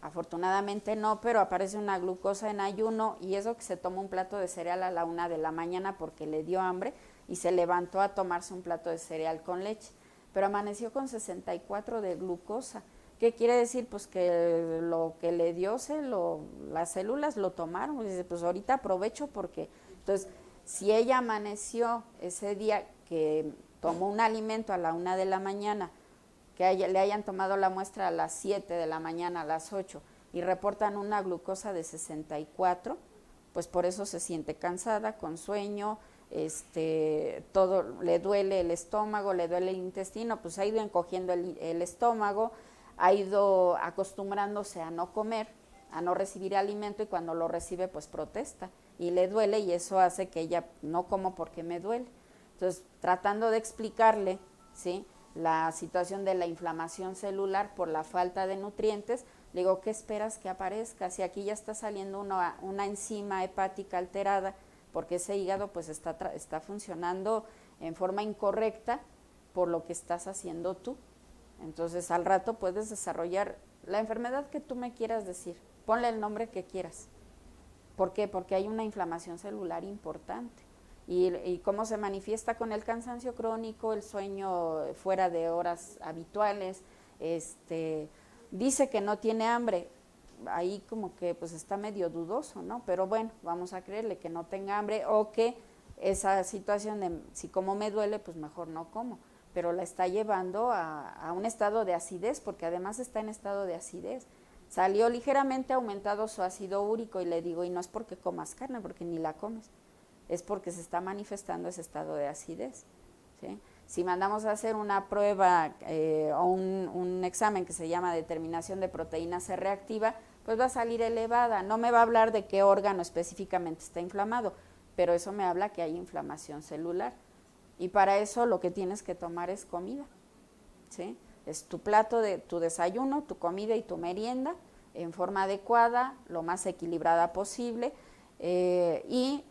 Afortunadamente no, pero aparece una glucosa en ayuno, y eso que se toma un plato de cereal a la 1 de la mañana porque le dio hambre y se levantó a tomarse un plato de cereal con leche, pero amaneció con 64 de glucosa. ¿Qué quiere decir? Pues que lo que le dio las células lo tomaron. Y dice, pues ahorita aprovecho porque, entonces, si ella amaneció ese día que tomó un alimento a la 1 de la mañana, que le hayan tomado la muestra a las 7 de la mañana, a las 8, y reportan una glucosa de 64, pues por eso se siente cansada, con sueño, todo le duele el estómago, le duele el intestino, pues ha ido encogiendo el estómago, ha ido acostumbrándose a no comer, a no recibir alimento, y cuando lo recibe pues protesta y le duele, y eso hace que ella no como porque me duele. Entonces, tratando de explicarle, ¿sí?, la situación de la inflamación celular por la falta de nutrientes, le digo, ¿qué esperas que aparezca? Si aquí ya está saliendo una enzima hepática alterada, porque ese hígado pues está funcionando en forma incorrecta por lo que estás haciendo tú. Entonces al rato puedes desarrollar la enfermedad que tú me quieras decir, ponle el nombre que quieras. ¿Por qué? Porque hay una inflamación celular importante. Y cómo se manifiesta con el cansancio crónico, el sueño fuera de horas habituales, dice que no tiene hambre, ahí como que pues está medio dudoso, ¿no? Pero bueno, vamos a creerle que no tenga hambre, o que esa situación de si como me duele, pues mejor no como, pero la está llevando a un estado de acidez, porque además está en estado de acidez. Salió ligeramente aumentado su ácido úrico, y le digo, y no es porque comas carne, porque ni la comes, es porque se está manifestando ese estado de acidez, ¿sí? Si mandamos a hacer una prueba o un examen que se llama determinación de proteína C reactiva, pues va a salir elevada. No me va a hablar de qué órgano específicamente está inflamado, pero eso me habla que hay inflamación celular. Y para eso lo que tienes que tomar es comida, ¿sí? Es tu plato de tu desayuno, tu comida y tu merienda, en forma adecuada, lo más equilibrada posible, y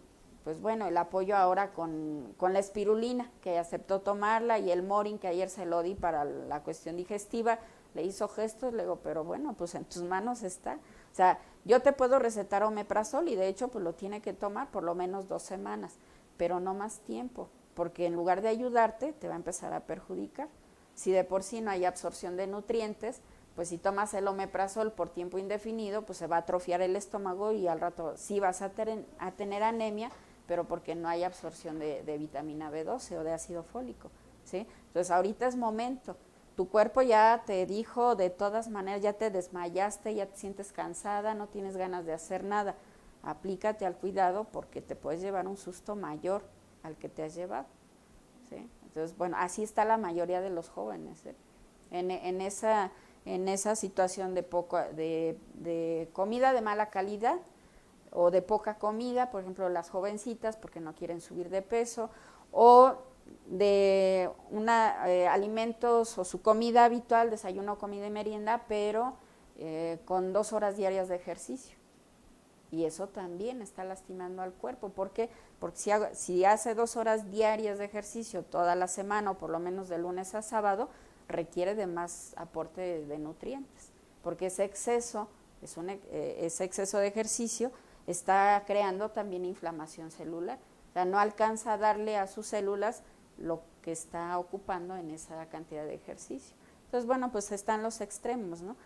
pues bueno, el apoyo ahora con la espirulina, que aceptó tomarla, y el Morin, que ayer se lo di para la cuestión digestiva, le hizo gestos, le digo, pero bueno, pues en tus manos está. O sea, yo te puedo recetar omeprazol y de hecho pues lo tiene que tomar por lo menos 2 semanas, pero no más tiempo, porque en lugar de ayudarte, te va a empezar a perjudicar. Si de por sí no hay absorción de nutrientes, pues si tomas el omeprazol por tiempo indefinido, pues se va a atrofiar el estómago y al rato sí vas a tener anemia, pero porque no hay absorción de vitamina B12 o de ácido fólico, ¿sí? Entonces ahorita es momento. Tu cuerpo ya te dijo de todas maneras, ya te desmayaste, ya te sientes cansada, no tienes ganas de hacer nada. Aplícate al cuidado porque te puedes llevar un susto mayor al que te has llevado, ¿sí? Entonces, bueno, así está la mayoría de los jóvenes, ¿eh? En esa situación de comida de mala calidad o de poca comida, por ejemplo, las jovencitas porque no quieren subir de peso, o de alimentos o su comida habitual, desayuno, comida y merienda, pero con 2 horas diarias de ejercicio. Y eso también está lastimando al cuerpo. ¿Por qué? Porque si hace 2 horas diarias de ejercicio toda la semana, o por lo menos de lunes a sábado, requiere de más aporte de nutrientes. Porque ese exceso de ejercicio está creando también inflamación celular. O sea, no alcanza a darle a sus células lo que está ocupando en esa cantidad de ejercicio. Entonces, bueno, pues están los extremos, ¿no?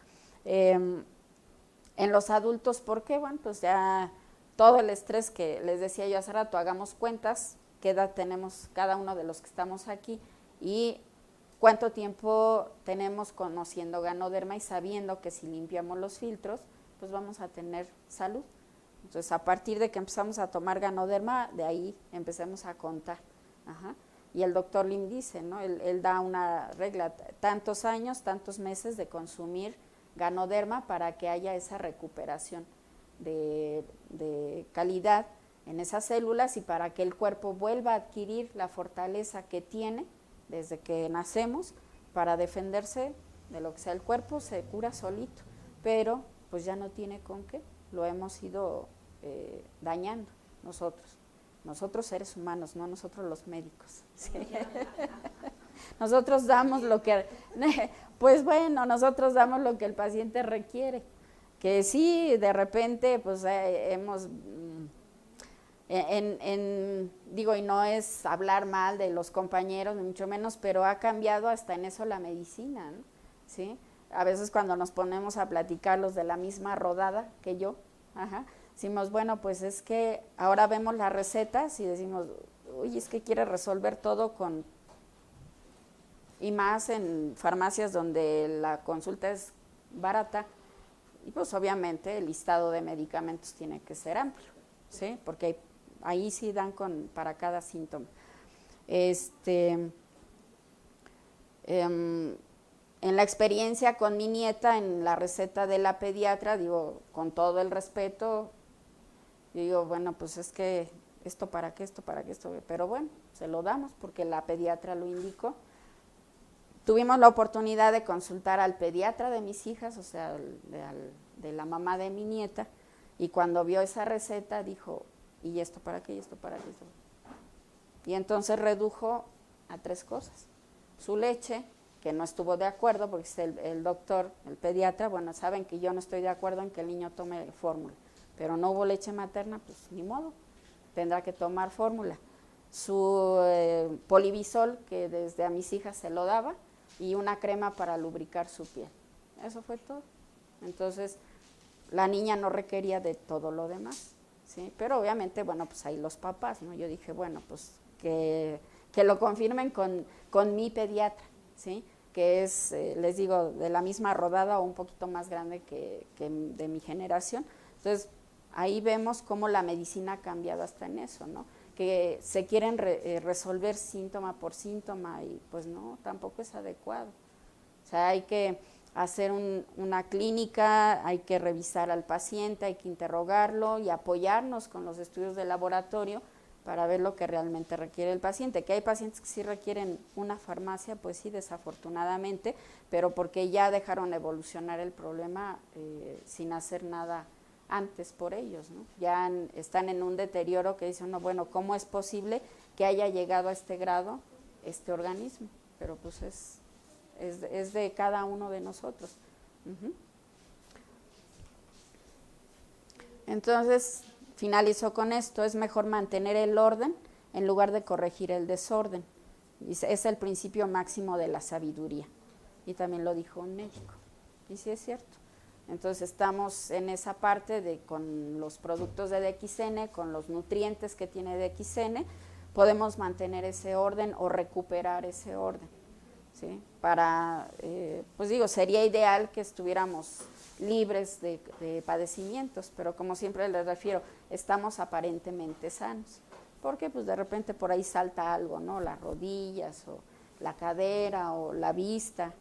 En los adultos, ¿por qué? Bueno, pues ya todo el estrés que les decía yo hace rato, hagamos cuentas, qué edad tenemos cada uno de los que estamos aquí y cuánto tiempo tenemos conociendo Ganoderma y sabiendo que si limpiamos los filtros, pues vamos a tener salud. Entonces, a partir de que empezamos a tomar Ganoderma, de ahí empecemos a contar. Ajá. Y el doctor Lim dice, ¿no? Él da una regla, tantos años, tantos meses de consumir Ganoderma para que haya esa recuperación de calidad en esas células y para que el cuerpo vuelva a adquirir la fortaleza que tiene desde que nacemos para defenderse de lo que sea. El cuerpo se cura solito, pero pues ya no tiene con qué, lo hemos ido dañando nosotros seres humanos, no nosotros los médicos, ¿sí? Nosotros damos lo que, pues bueno, nosotros damos lo que el paciente requiere, que sí, de repente, pues hemos, digo, y no es hablar mal de los compañeros, ni mucho menos, pero ha cambiado hasta en eso la medicina, ¿no? ¿Sí? A veces cuando nos ponemos a platicar los de la misma rodada que yo, decimos, bueno, pues es que ahora vemos las recetas y decimos, uy, es que quiere resolver todo con... Y más en farmacias donde la consulta es barata, y pues obviamente el listado de medicamentos tiene que ser amplio, ¿sí? Porque ahí sí dan para cada síntoma. En la experiencia con mi nieta, en la receta de la pediatra, digo, con todo el respeto, yo digo, bueno, pues es que esto para qué, pero bueno, se lo damos porque la pediatra lo indicó. Tuvimos la oportunidad de consultar al pediatra de mis hijas, o sea, de la mamá de mi nieta, y cuando vio esa receta dijo, ¿y esto para qué? ¿Y esto para qué? Y entonces redujo a 3 cosas. Su leche, que no estuvo de acuerdo, porque el doctor, el pediatra, bueno, saben que yo no estoy de acuerdo en que el niño tome fórmula, pero no hubo leche materna, pues ni modo, tendrá que tomar fórmula. Su Polivisol, que desde a mis hijas se lo daba, y una crema para lubricar su piel. Eso fue todo. Entonces, la niña no requería de todo lo demás, ¿sí? Pero obviamente, bueno, pues ahí los papás, ¿no? Yo dije, bueno, pues que lo confirmen con mi pediatra, ¿sí? Que es, les digo, de la misma rodada o un poquito más grande que de mi generación. Entonces, ahí vemos cómo la medicina ha cambiado hasta en eso, ¿no? Que se quieren resolver síntoma por síntoma y pues no, tampoco es adecuado. O sea, hay que hacer una clínica, hay que revisar al paciente, hay que interrogarlo y apoyarnos con los estudios de laboratorio para ver lo que realmente requiere el paciente. Que hay pacientes que sí requieren una farmacia, pues sí, desafortunadamente, pero porque ya dejaron evolucionar el problema sin hacer nada antes por ellos, ¿no? Ya están en un deterioro que dicen, no, bueno, ¿cómo es posible que haya llegado a este grado este organismo? Pero pues es de cada uno de nosotros. Entonces, finalizó con esto: es mejor mantener el orden en lugar de corregir el desorden. Es el principio máximo de la sabiduría. Y también lo dijo un médico. Y sí es cierto. Entonces estamos en esa parte de con los productos de DXN, con los nutrientes que tiene DXN, podemos mantener ese orden o recuperar ese orden, ¿sí? Para, pues digo, sería ideal que estuviéramos libres de padecimientos, pero como siempre les refiero, estamos aparentemente sanos, porque pues de repente por ahí salta algo, ¿no? Las rodillas o la cadera o la vista,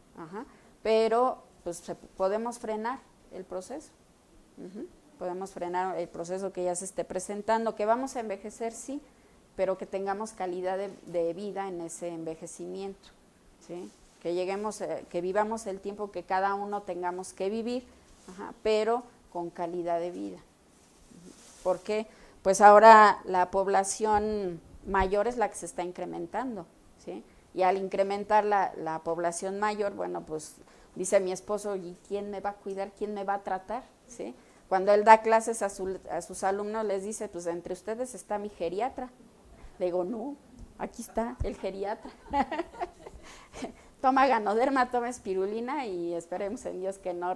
pero pues podemos frenar el proceso, podemos frenar el proceso que ya se esté presentando, que vamos a envejecer, sí, pero que tengamos calidad de vida en ese envejecimiento, ¿sí? Que lleguemos, que vivamos el tiempo que cada uno tengamos que vivir, pero con calidad de vida. Porque pues ahora la población mayor es la que se está incrementando, ¿sí? Y al incrementar la población mayor, bueno, pues dice mi esposo, ¿y quién me va a cuidar? ¿Quién me va a tratar? ¿Sí? Cuando él da clases a sus alumnos, les dice, pues entre ustedes está mi geriatra. Le digo, no, aquí está el geriatra. Toma Ganoderma, toma espirulina y esperemos en Dios que no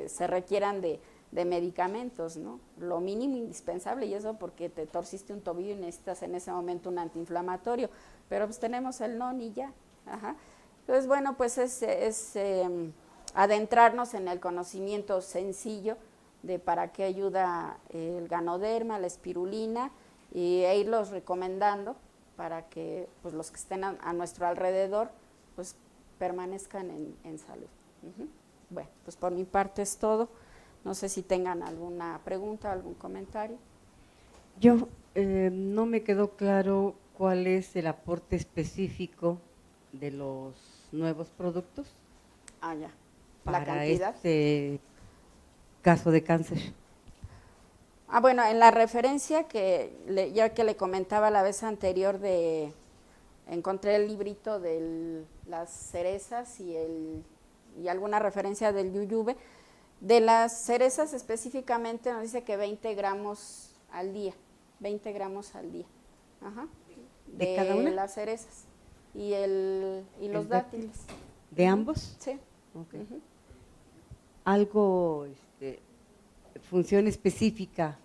se requieran de medicamentos, ¿no? Lo mínimo indispensable, y eso porque te torciste un tobillo y necesitas en ese momento un antiinflamatorio, pero pues tenemos el non y ya. Entonces, bueno, pues es adentrarnos en el conocimiento sencillo de para qué ayuda el Ganoderma, la espirulina, e irlos recomendando para que pues los que estén a nuestro alrededor pues permanezcan en salud. Bueno, pues por mi parte es todo. No sé si tengan alguna pregunta, algún comentario. Yo no me quedó claro cuál es el aporte específico de los nuevos productos ya. para cantidad. este caso de cáncer. Bueno, en la referencia ya que le comentaba la vez anterior encontré el librito de las cerezas y alguna referencia del yuyube. De las cerezas específicamente nos dice que 20 gramos al día, 20 gramos al día. ¿De cada una? Las cerezas y los dátiles. ¿De ambos? Sí. Okay. Algo, función específica,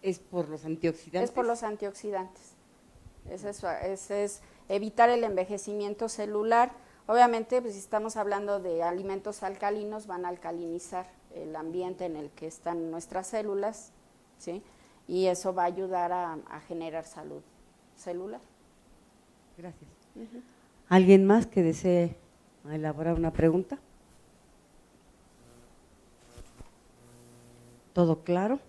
¿es por los antioxidantes? Es por los antioxidantes. Es evitar el envejecimiento celular. Obviamente, pues si estamos hablando de alimentos alcalinos, van a alcalinizar el ambiente en el que están nuestras células, ¿sí? Y eso va a ayudar a generar salud celular. Gracias. ¿Alguien más que desee elaborar una pregunta? ¿Todo claro?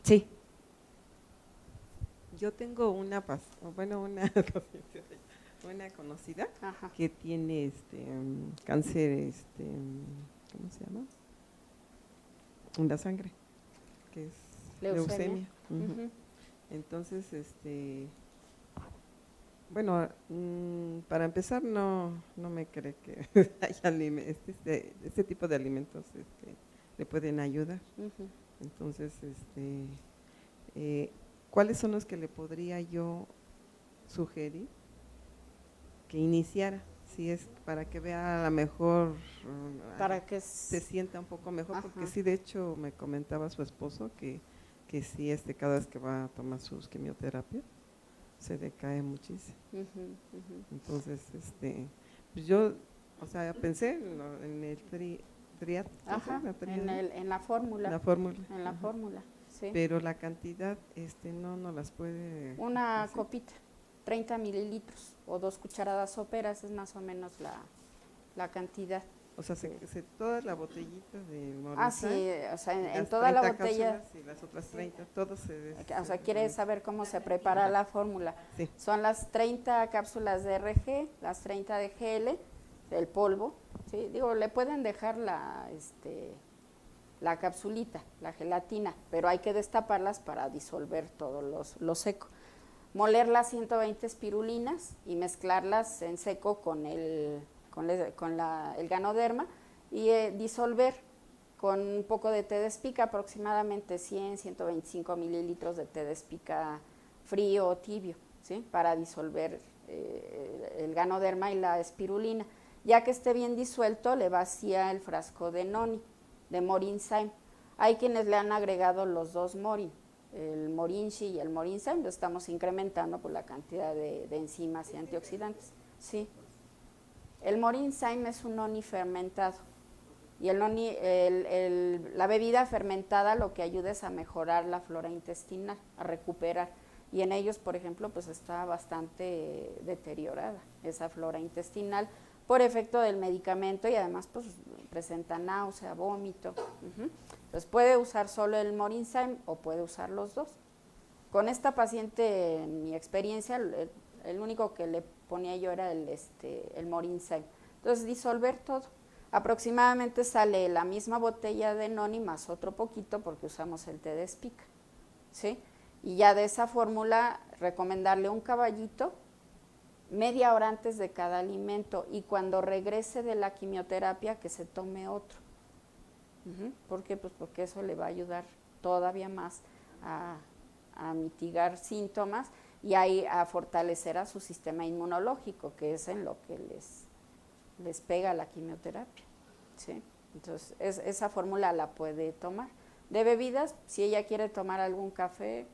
Sí. Yo tengo una conocida que tiene cáncer, ¿cómo se llama? En la sangre, que es leucemia. Entonces, bueno, para empezar no me cree que haya este tipo de alimentos le pueden ayudar. Entonces, ¿cuáles son los que le podría yo sugerir que iniciara? Si es para que vea a lo mejor, para que se sienta un poco mejor, porque sí, de hecho, me comentaba su esposo que sí, cada vez que va a tomar sus quimioterapias, se decae muchísimo. Entonces, pues yo, o sea, pensé en el triat, en la fórmula. En la fórmula, sí. Pero la cantidad, no las puede. Una copita, 30 mililitros o 2 cucharadas soperas es más o menos la cantidad. O sea, toda la botellita de Ah, sí, Morinzay, o sea, en las toda la 30 botella. cápsulas y las otras 30, todo se... O sea, ¿quieres saber cómo se prepara la fórmula? Sí. Son las 30 cápsulas de RG, las 30 de GL, el polvo, ¿sí? Digo, le pueden dejar la capsulita, la gelatina, pero hay que destaparlas para disolver todo lo seco. Moler las 120 espirulinas y mezclarlas en seco con el ganoderma y disolver con un poco de té de espica, aproximadamente 100-125 mililitros de té de espica frío o tibio, ¿sí? Para disolver el ganoderma y la espirulina. Ya que esté bien disuelto, le vacía el frasco de noni, de Morinzay. Hay quienes le han agregado los dos morin, el morinchi y el Morinzay, lo estamos incrementando por la cantidad de enzimas y antioxidantes. Sí. El Morinzay es un noni fermentado. Y la bebida fermentada lo que ayuda es a mejorar la flora intestinal, a recuperar. Y en ellos, por ejemplo, pues está bastante deteriorada esa flora intestinal por efecto del medicamento y además pues presenta náusea, vómito. Entonces puede usar solo el Morinzay o puede usar los dos. Con esta paciente, en mi experiencia, el único que le ponía yo era el Morinzay. Entonces disolver todo. Aproximadamente sale la misma botella de noni más otro poquito porque usamos el té de espica, ¿sí? Y ya de esa fórmula recomendarle un caballito media hora antes de cada alimento y cuando regrese de la quimioterapia que se tome otro. ¿Por qué? Pues porque eso le va a ayudar todavía más a mitigar síntomas y a fortalecer a su sistema inmunológico, que es en lo que les pega la quimioterapia, ¿sí? Entonces, esa fórmula la puede tomar. De bebidas, si ella quiere tomar algún café,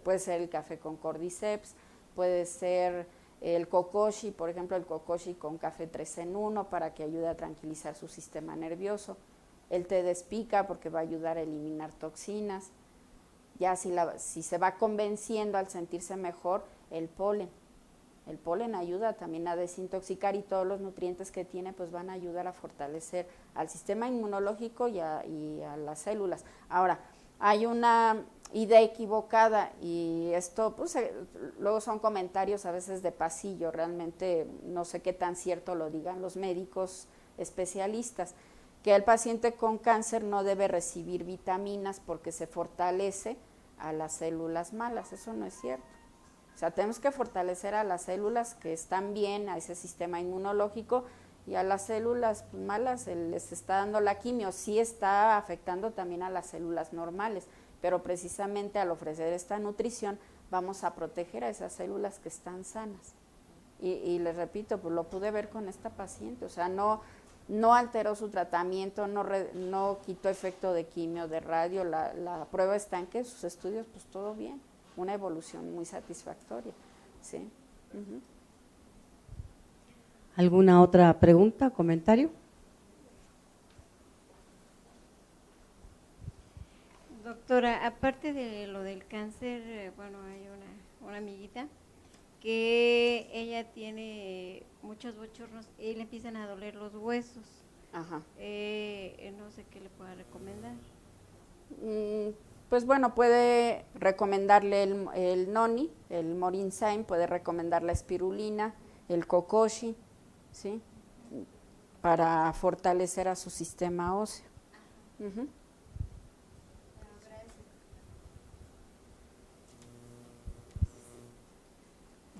puede ser el café con cordyceps, puede ser el kokoshi, por ejemplo, el kokoshi con café 3 en 1 para que ayude a tranquilizar su sistema nervioso, el té de espica porque va a ayudar a eliminar toxinas, ya si se va convenciendo al sentirse mejor, el polen. El polen ayuda también a desintoxicar y todos los nutrientes que tiene pues van a ayudar a fortalecer al sistema inmunológico y a las células. Ahora, hay una idea equivocada y esto pues luego son comentarios a veces de pasillo, realmente no sé qué tan cierto lo digan los médicos especialistas, que el paciente con cáncer no debe recibir vitaminas porque se fortalece a las células malas, eso no es cierto. O sea, tenemos que fortalecer a las células que están bien, a ese sistema inmunológico, y a las células malas les está dando la quimio, sí está afectando también a las células normales, pero precisamente al ofrecer esta nutrición vamos a proteger a esas células que están sanas. Y les repito, pues lo pude ver con esta paciente, o sea, no alteró su tratamiento, no quitó efecto de quimio, de radio, la prueba está en que sus estudios, pues todo bien. Una evolución muy satisfactoria, ¿sí? ¿Alguna otra pregunta, comentario? Doctora, aparte de lo del cáncer, bueno, hay una amiguita que ella tiene muchos bochornos y le empiezan a doler los huesos. Ajá. No sé qué le pueda recomendar. Pues bueno, puede recomendarle el noni, el Morinzay, puede recomendar la espirulina, el kokoshi, ¿sí? Para fortalecer a su sistema óseo.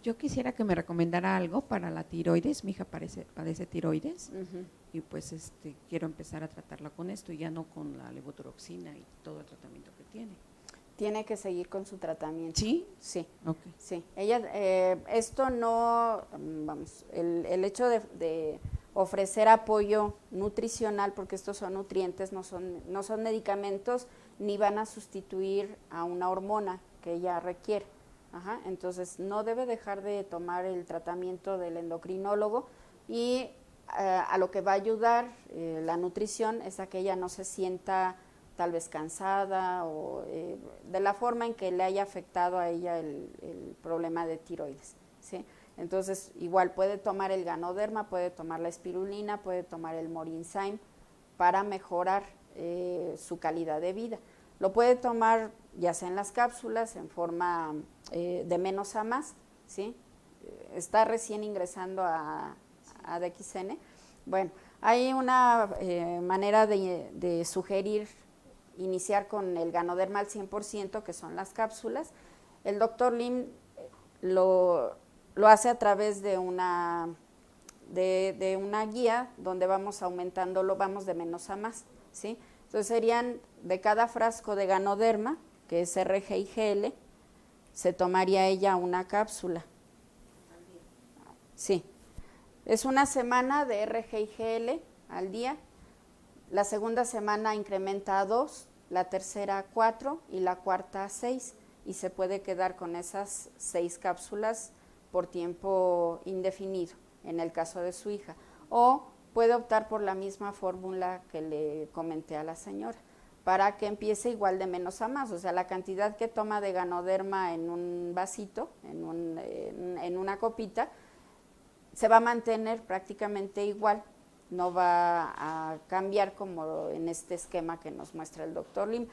Yo quisiera que me recomendara algo para la tiroides. Mi hija padece tiroides y pues quiero empezar a tratarla con esto y ya no con la levotiroxina y todo el tratamiento que tiene. Tiene que seguir con su tratamiento. ¿Sí? Sí. Okay. Sí. Ella, esto no, vamos, el hecho de ofrecer apoyo nutricional, porque estos son nutrientes, no son medicamentos, ni van a sustituir a una hormona que ella requiere. Entonces no debe dejar de tomar el tratamiento del endocrinólogo y a lo que va a ayudar la nutrición es a que ella no se sienta tal vez cansada o de la forma en que le haya afectado a ella el problema de tiroides, ¿sí? Entonces, igual puede tomar el Ganoderma, puede tomar la espirulina, puede tomar el Morinzyme para mejorar su calidad de vida. Lo puede tomar ya sea en las cápsulas, en forma de menos a más, ¿sí? Está recién ingresando a DXN. Bueno, hay una manera de sugerir iniciar con el Ganoderma al 100%, que son las cápsulas. El doctor Lim lo hace a través de una guía donde vamos aumentándolo, vamos de menos a más, ¿sí? Entonces serían de cada frasco de Ganoderma, que es RG/IGL, se tomaría ella una cápsula. Sí, es una semana de RG/IGL al día. La segunda semana incrementa a 2, la tercera a 4 y la cuarta a 6, y se puede quedar con esas 6 cápsulas por tiempo indefinido, en el caso de su hija. O puede optar por la misma fórmula que le comenté a la señora, para que empiece igual de menos a más. O sea, la cantidad que toma de Ganoderma en un vasito, en una copita, se va a mantener prácticamente igual, no va a cambiar como en este esquema que nos muestra el doctor Lim.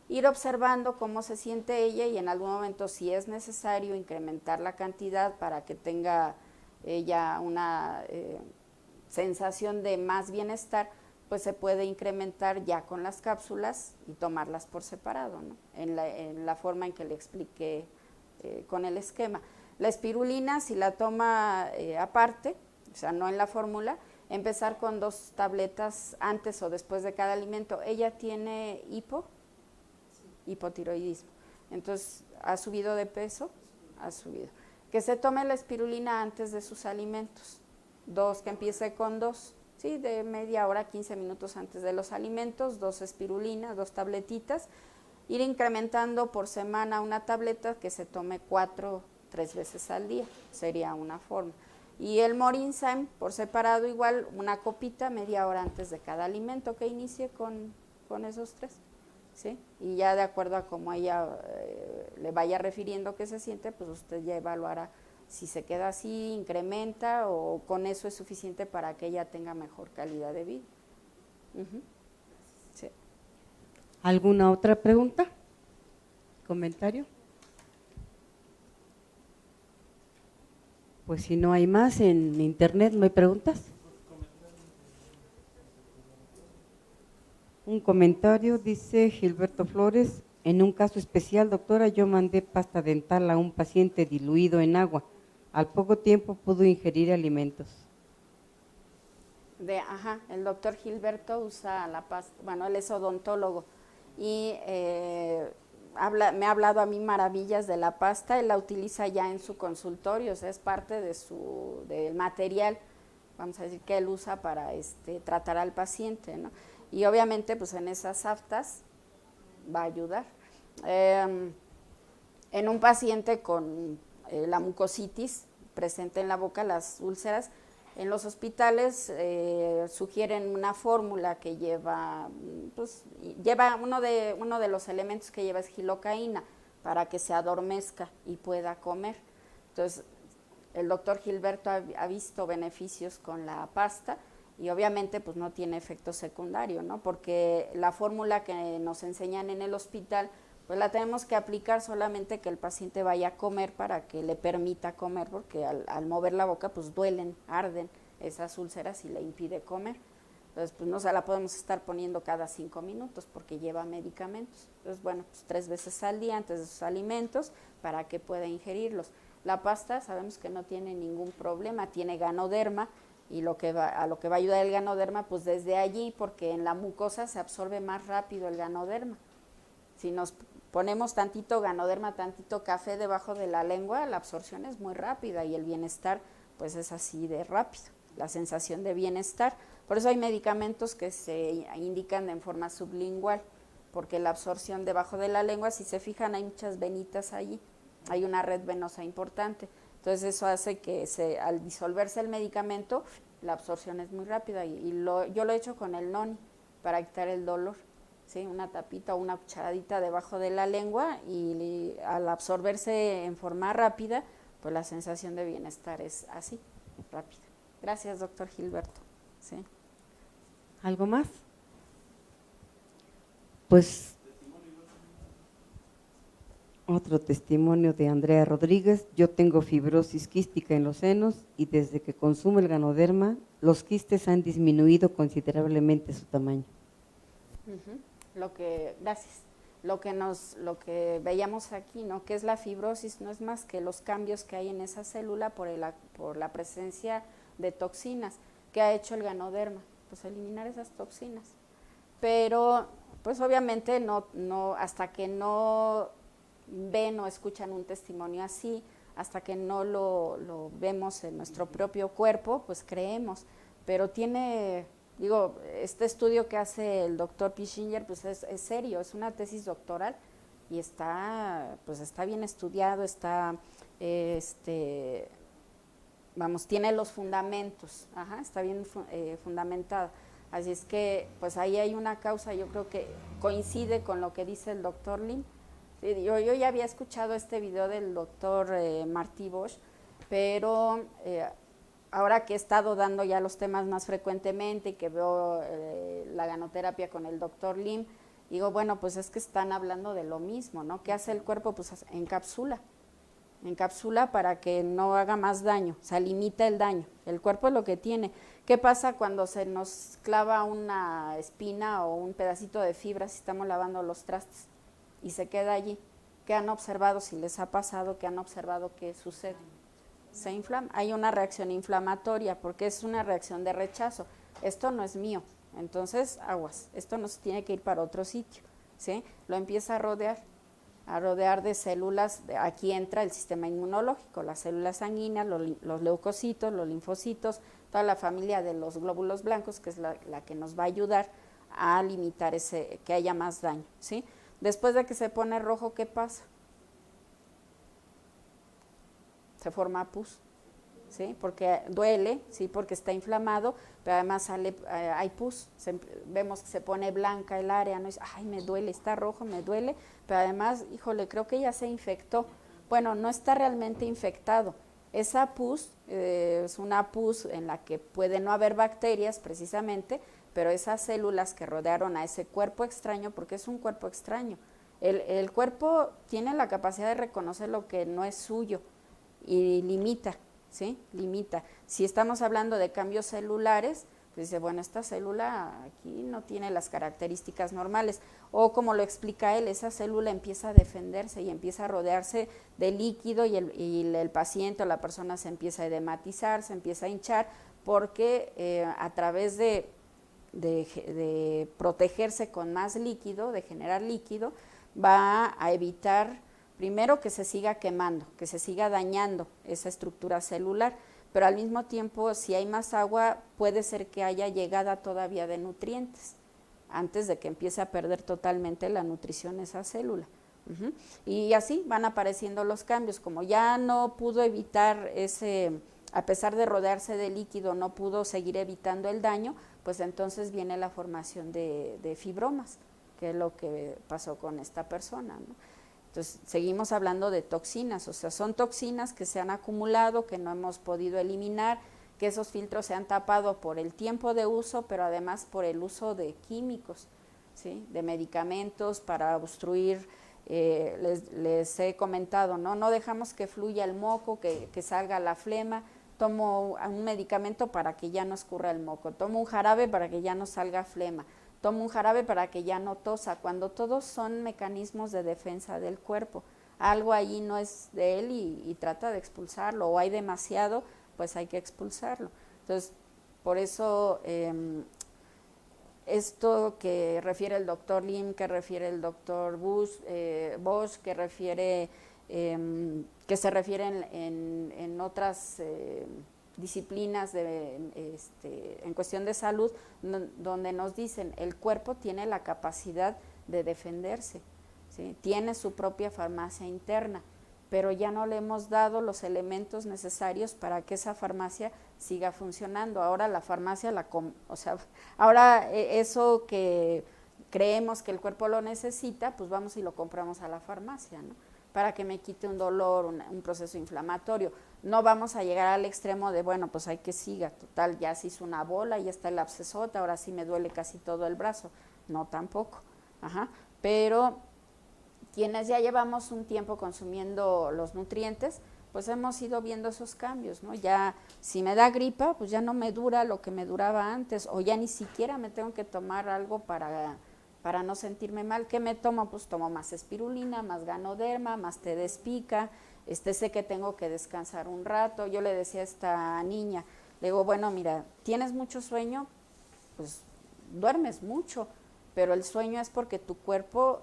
Ir observando cómo se siente ella y en algún momento, si es necesario, incrementar la cantidad para que tenga ella una sensación de más bienestar, pues se puede incrementar ya con las cápsulas y tomarlas por separado, ¿no? En la forma en que le expliqué con el esquema. La espirulina, si la toma aparte, o sea, no en la fórmula, empezar con 2 tabletas antes o después de cada alimento. Ella tiene hipotiroidismo, entonces ha subido de peso, ha subido. Que se tome la espirulina antes de sus alimentos, que empiece con 2, ¿sí? De media hora, 15 minutos antes de los alimentos, 2 espirulina, 2 tabletitas, ir incrementando por semana una tableta, que se tome 3 veces al día, sería una forma. Y el Morinzyme por separado, igual una copita media hora antes de cada alimento, que inicie con esos 3, ¿sí? Y ya de acuerdo a cómo ella le vaya refiriendo que se siente, pues usted ya evaluará si se queda así, incrementa, o con eso es suficiente para que ella tenga mejor calidad de vida. Sí. ¿Alguna otra pregunta? ¿Comentario? Pues si no hay más, en internet no hay preguntas. Un comentario, dice Gilberto Flores: en un caso especial, doctora, yo mandé pasta dental a un paciente diluido en agua. Al poco tiempo pudo ingerir alimentos. El doctor Gilberto usa la pasta, bueno, él es odontólogo y me ha hablado a mí maravillas de la pasta. Él la utiliza ya en su consultorio, o sea, es parte del material, vamos a decir, que él usa para tratar al paciente, ¿no? Y obviamente pues en esas aftas va a ayudar. En un paciente con la mucositis presente en la boca, las úlceras, en los hospitales sugieren una fórmula que lleva uno de los elementos que lleva es gilocaína, para que se adormezca y pueda comer. Entonces, el doctor Gilberto ha visto beneficios con la pasta y obviamente pues no tiene efecto secundario, ¿no? Porque la fórmula que nos enseñan en el hospital, pues la tenemos que aplicar solamente que el paciente vaya a comer para que le permita comer, porque al mover la boca pues duelen, arden esas úlceras y le impide comer. Entonces pues no se la podemos estar poniendo cada 5 minutos porque lleva medicamentos. Entonces bueno, pues 3 veces al día antes de sus alimentos para que pueda ingerirlos. La pasta sabemos que no tiene ningún problema, tiene Ganoderma, y a lo que va a ayudar el Ganoderma pues desde allí, porque en la mucosa se absorbe más rápido el Ganoderma. Si nos ponemos tantito Ganoderma, tantito café debajo de la lengua, la absorción es muy rápida y el bienestar pues es así de rápido, la sensación de bienestar. Por eso hay medicamentos que se indican en forma sublingual, porque la absorción debajo de la lengua, si se fijan, hay muchas venitas allí, hay una red venosa importante. Entonces eso hace que al disolverse el medicamento, la absorción es muy rápida yo lo he hecho con el noni para quitar el dolor. ¿Sí? Una tapita o una cucharadita debajo de la lengua y al absorberse en forma rápida, pues la sensación de bienestar es así, rápida. Gracias, doctor Gilberto. ¿Sí? ¿Algo más? Pues otro testimonio de Andrea Rodríguez. Yo tengo fibrosis quística en los senos y desde que consumo el Ganoderma, los quistes han disminuido considerablemente su tamaño. Gracias. Lo que veíamos aquí, ¿no? Que es la fibrosis, no es más que los cambios que hay en esa célula por la presencia de toxinas. ¿Qué ha hecho el Ganoderma? Pues eliminar esas toxinas. Pero, pues obviamente no, hasta que no ven o escuchan un testimonio así, hasta que no lo vemos en nuestro propio cuerpo, pues creemos. Pero este estudio que hace el doctor Pischinger, pues es serio, es una tesis doctoral y está bien estudiado, tiene los fundamentos, está bien fundamentado. Así es que, pues ahí hay una causa, yo creo que coincide con lo que dice el doctor Lim. Yo ya había escuchado este video del doctor Martí Bosch, pero ahora que he estado dando ya los temas más frecuentemente y que veo la ganoterapia con el doctor Lim, digo, bueno, pues es que están hablando de lo mismo, ¿no? ¿Qué hace el cuerpo? Pues encapsula para que no haga más daño, o sea, limita el daño. El cuerpo es lo que tiene. ¿Qué pasa cuando se nos clava una espina o un pedacito de fibra si estamos lavando los trastes y se queda allí? ¿Qué han observado? Si les ha pasado, ¿qué han observado que sucede? Se inflama, hay una reacción inflamatoria porque es una reacción de rechazo. Esto no es mío, entonces aguas, esto no se tiene que ir para otro sitio, ¿sí? Lo empieza a rodear de células. Aquí entra el sistema inmunológico, las células sanguíneas, los leucocitos, los linfocitos, toda la familia de los glóbulos blancos, que es la que nos va a ayudar a limitar que haya más daño, ¿sí? Después de que se pone rojo, ¿qué pasa? Se forma pus, ¿sí? Porque duele, ¿sí? Porque está inflamado, pero además hay pus, vemos que se pone blanca el área, ¿no? Ay, me duele, está rojo, me duele, pero además, híjole, creo que ya se infectó. Bueno, no está realmente infectado. Esa pus es una pus en la que puede no haber bacterias precisamente, pero esas células que rodearon a ese cuerpo extraño, porque es un cuerpo extraño, el cuerpo tiene la capacidad de reconocer lo que no es suyo, y limita, ¿sí? Limita. Si estamos hablando de cambios celulares, pues dice, bueno, esta célula aquí no tiene las características normales. O como lo explica él, esa célula empieza a defenderse y empieza a rodearse de líquido y el paciente o la persona se empieza a edematizar, se empieza a hinchar, porque a través de protegerse con más líquido, de generar líquido, va a evitar primero que se siga quemando, que se siga dañando esa estructura celular, pero al mismo tiempo, si hay más agua, puede ser que haya llegada todavía de nutrientes, antes de que empiece a perder totalmente la nutrición esa célula. Y así van apareciendo los cambios, como ya no pudo evitar a pesar de rodearse de líquido, no pudo seguir evitando el daño, pues entonces viene la formación de fibromas, que es lo que pasó con esta persona, ¿no? Entonces, seguimos hablando de toxinas, o sea, son toxinas que se han acumulado, que no hemos podido eliminar, que esos filtros se han tapado por el tiempo de uso, pero además por el uso de químicos, ¿sí? De medicamentos para obstruir, les he comentado, no dejamos que fluya el moco, que salga la flema. Tomo un medicamento para que ya no escurra el moco, tomo un jarabe para que ya no salga flema, tomo un jarabe para que ya no tosa, cuando todos son mecanismos de defensa del cuerpo. Algo allí no es de él y trata de expulsarlo, o hay demasiado, pues hay que expulsarlo. Entonces, por eso esto que refiere el doctor Lim, que refiere el doctor Bosch, que se refieren en otras disciplinas en cuestión de salud, donde nos dicen el cuerpo tiene la capacidad de defenderse, ¿sí? Tiene su propia farmacia interna, pero ya no le hemos dado los elementos necesarios para que esa farmacia siga funcionando. Ahora la farmacia, ahora eso que creemos que el cuerpo lo necesita, pues vamos y lo compramos a la farmacia, ¿no? para que me quite un dolor, un proceso inflamatorio. No vamos a llegar al extremo de, bueno, pues hay que siga, total, ya se hizo una bola, ya está el abscesote, ahora sí me duele casi todo el brazo. No, tampoco. Ajá. Pero quienes ya llevamos un tiempo consumiendo los nutrientes, pues hemos ido viendo esos cambios, ¿no? Ya si me da gripa, pues ya no me dura lo que me duraba antes, o ya ni siquiera me tengo que tomar algo para no sentirme mal. ¿Qué me tomo? Pues tomo más espirulina, más ganoderma, más té de espica, sé que tengo que descansar un rato. Yo le decía a esta niña, le digo, bueno, mira, ¿tienes mucho sueño? Pues duermes mucho, pero el sueño es porque tu cuerpo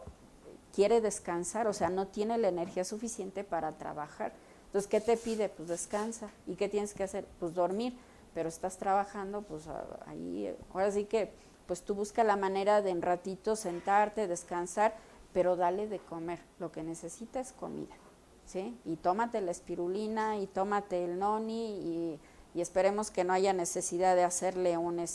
quiere descansar, o sea, no tiene la energía suficiente para trabajar. Entonces, ¿qué te pide? Pues descansa. ¿Y qué tienes que hacer? Pues dormir, pero estás trabajando, pues ahí, ahora sí que, pues tú busca la manera de en ratito sentarte, descansar, pero dale de comer. Lo que necesita es comida, ¿sí? Y tómate la espirulina y tómate el noni y esperemos que no haya necesidad de hacerle una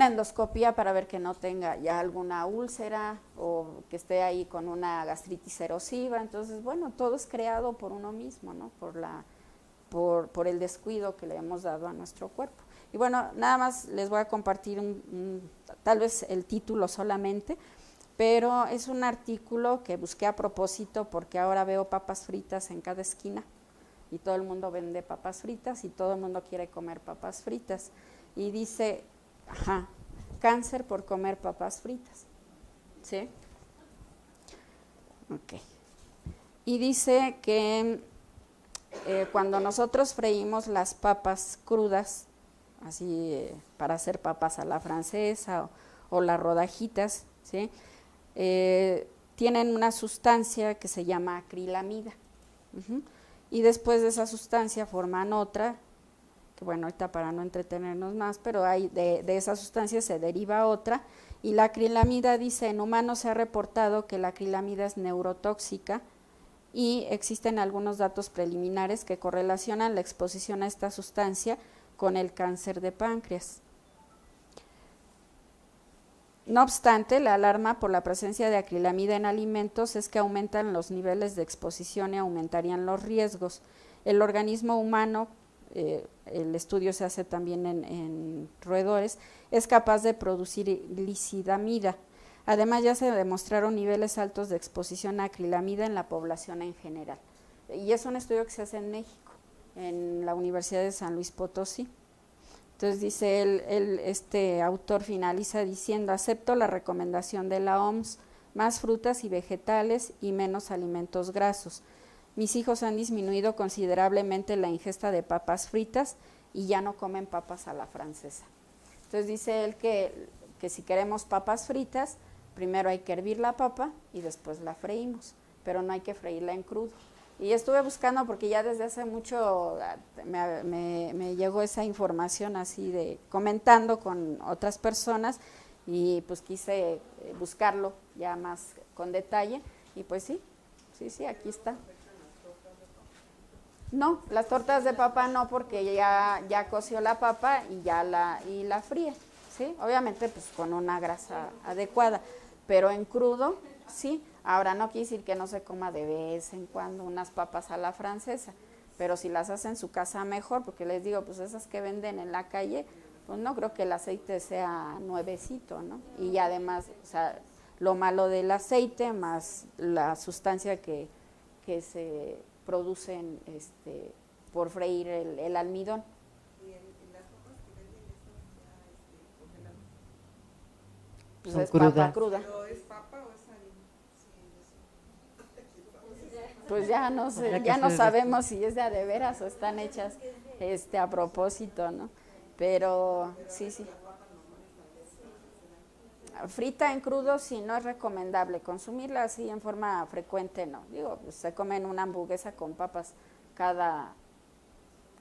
endoscopía para ver que no tenga ya alguna úlcera o que esté ahí con una gastritis erosiva. Entonces, bueno, todo es creado por uno mismo, ¿no? Por el descuido que le hemos dado a nuestro cuerpo. Y bueno, nada más les voy a compartir tal vez el título solamente, pero es un artículo que busqué a propósito porque ahora veo papas fritas en cada esquina y todo el mundo vende papas fritas y todo el mundo quiere comer papas fritas. Y dice, cáncer por comer papas fritas, ¿sí? Ok. Y dice que cuando nosotros freímos las papas crudas, así para hacer papas a la francesa o las rodajitas, ¿sí? Tienen una sustancia que se llama acrilamida. Y después de esa sustancia forman otra, que bueno, ahorita para no entretenernos más, pero de esa sustancia se deriva otra, y la acrilamida dice, en humanos se ha reportado que la acrilamida es neurotóxica y existen algunos datos preliminares que correlacionan la exposición a esta sustancia con el cáncer de páncreas. No obstante, la alarma por la presencia de acrilamida en alimentos es que aumentan los niveles de exposición y aumentarían los riesgos. El organismo humano, el estudio se hace también en roedores, es capaz de producir glicidamida. Además, ya se demostraron niveles altos de exposición a acrilamida en la población en general. Y es un estudio que se hace en México, en la Universidad de San Luis Potosí. Entonces dice este autor finaliza diciendo, acepto la recomendación de la OMS, más frutas y vegetales y menos alimentos grasos. Mis hijos han disminuido considerablemente la ingesta de papas fritas y ya no comen papas a la francesa. Entonces dice él que si queremos papas fritas, primero hay que hervir la papa y después la freímos, pero no hay que freírla en crudo. Y estuve buscando porque ya desde hace mucho me llegó esa información así comentando con otras personas y pues quise buscarlo ya más con detalle y pues sí, aquí está. No, las tortas de papa no, porque ya coció la papa y la fríe, ¿sí? Obviamente pues con una grasa adecuada, pero en crudo, sí. Ahora no quiere decir que no se coma de vez en cuando unas papas a la francesa, pero si las hace en su casa mejor, porque les digo, pues esas que venden en la calle, pues no creo que el aceite sea nuevecito, ¿no? Y además, o sea, lo malo del aceite más la sustancia que se produce por freír el almidón. ¿Y las papas que venden estas ya congeladas? Pues es papa cruda. ¿Pero es papa o es harina? Pues ya no sé, ya no sabemos si es de veras o están hechas a propósito, ¿no? Pero sí. Frita en crudo sí no es recomendable, consumirla así en forma frecuente no. Digo, pues se comen una hamburguesa con papas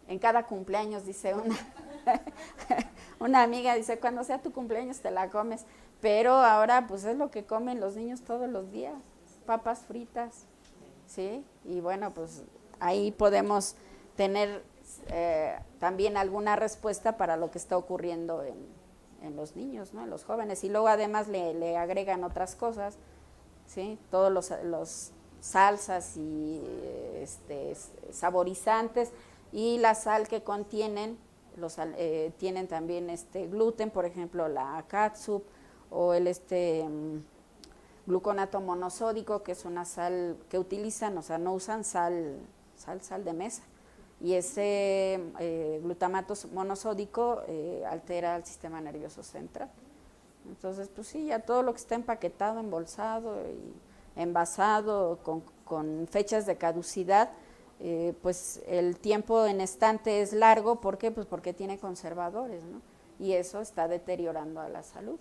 en cada cumpleaños, dice una amiga, dice, cuando sea tu cumpleaños te la comes, pero ahora pues es lo que comen los niños todos los días, papas fritas, ¿sí? Y bueno, pues ahí podemos tener también alguna respuesta para lo que está ocurriendo en los niños, ¿no? En los jóvenes, y luego además le agregan otras cosas, ¿sí? Todos los salsas y saborizantes, y la sal que contienen tienen también gluten, por ejemplo la catsup o el gluconato monosódico, que es una sal que utilizan, o sea, no usan sal de mesa, y ese glutamato monosódico altera el sistema nervioso central. Entonces, pues sí, ya todo lo que está empaquetado, embolsado y envasado con fechas de caducidad, pues el tiempo en estante es largo. ¿Por qué? Pues porque tiene conservadores, ¿no? Y eso está deteriorando a la salud.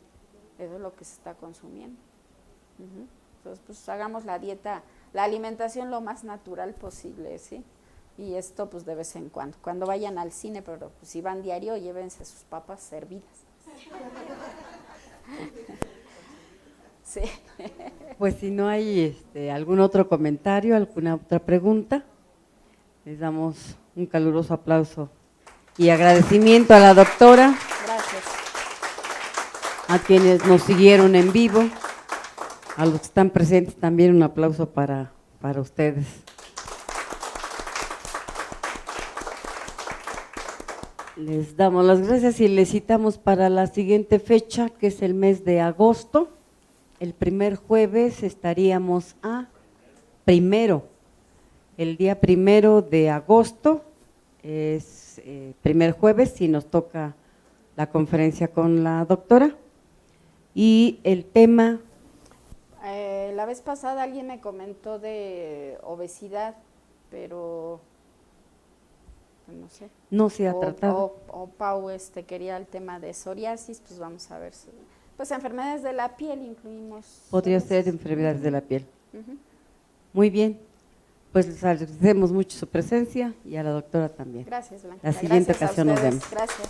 Eso es lo que se está consumiendo. Entonces, pues hagamos la dieta, la alimentación lo más natural posible, ¿sí? Y esto pues de vez en cuando. Cuando vayan al cine, pero pues, si van diario, llévense sus papas servidas. Sí. Pues si no hay algún otro comentario, alguna otra pregunta, les damos un caluroso aplauso y agradecimiento a la doctora. Gracias. A quienes nos siguieron en vivo, a los que están presentes también un aplauso para ustedes. Les damos las gracias y les citamos para la siguiente fecha, que es el mes de agosto. El primer jueves estaríamos el día 1 de agosto, es primer jueves, si nos toca la conferencia con la doctora. Y el tema… La vez pasada alguien me comentó de obesidad, pero no sé. No se ha tratado. O Pau quería el tema de psoriasis, pues vamos a ver. Pues enfermedades de la piel incluimos. Podría ser enfermedades de la piel. Muy bien, pues les agradecemos mucho su presencia y a la doctora también. Gracias, Blanca. La siguiente ocasión nos vemos. Gracias.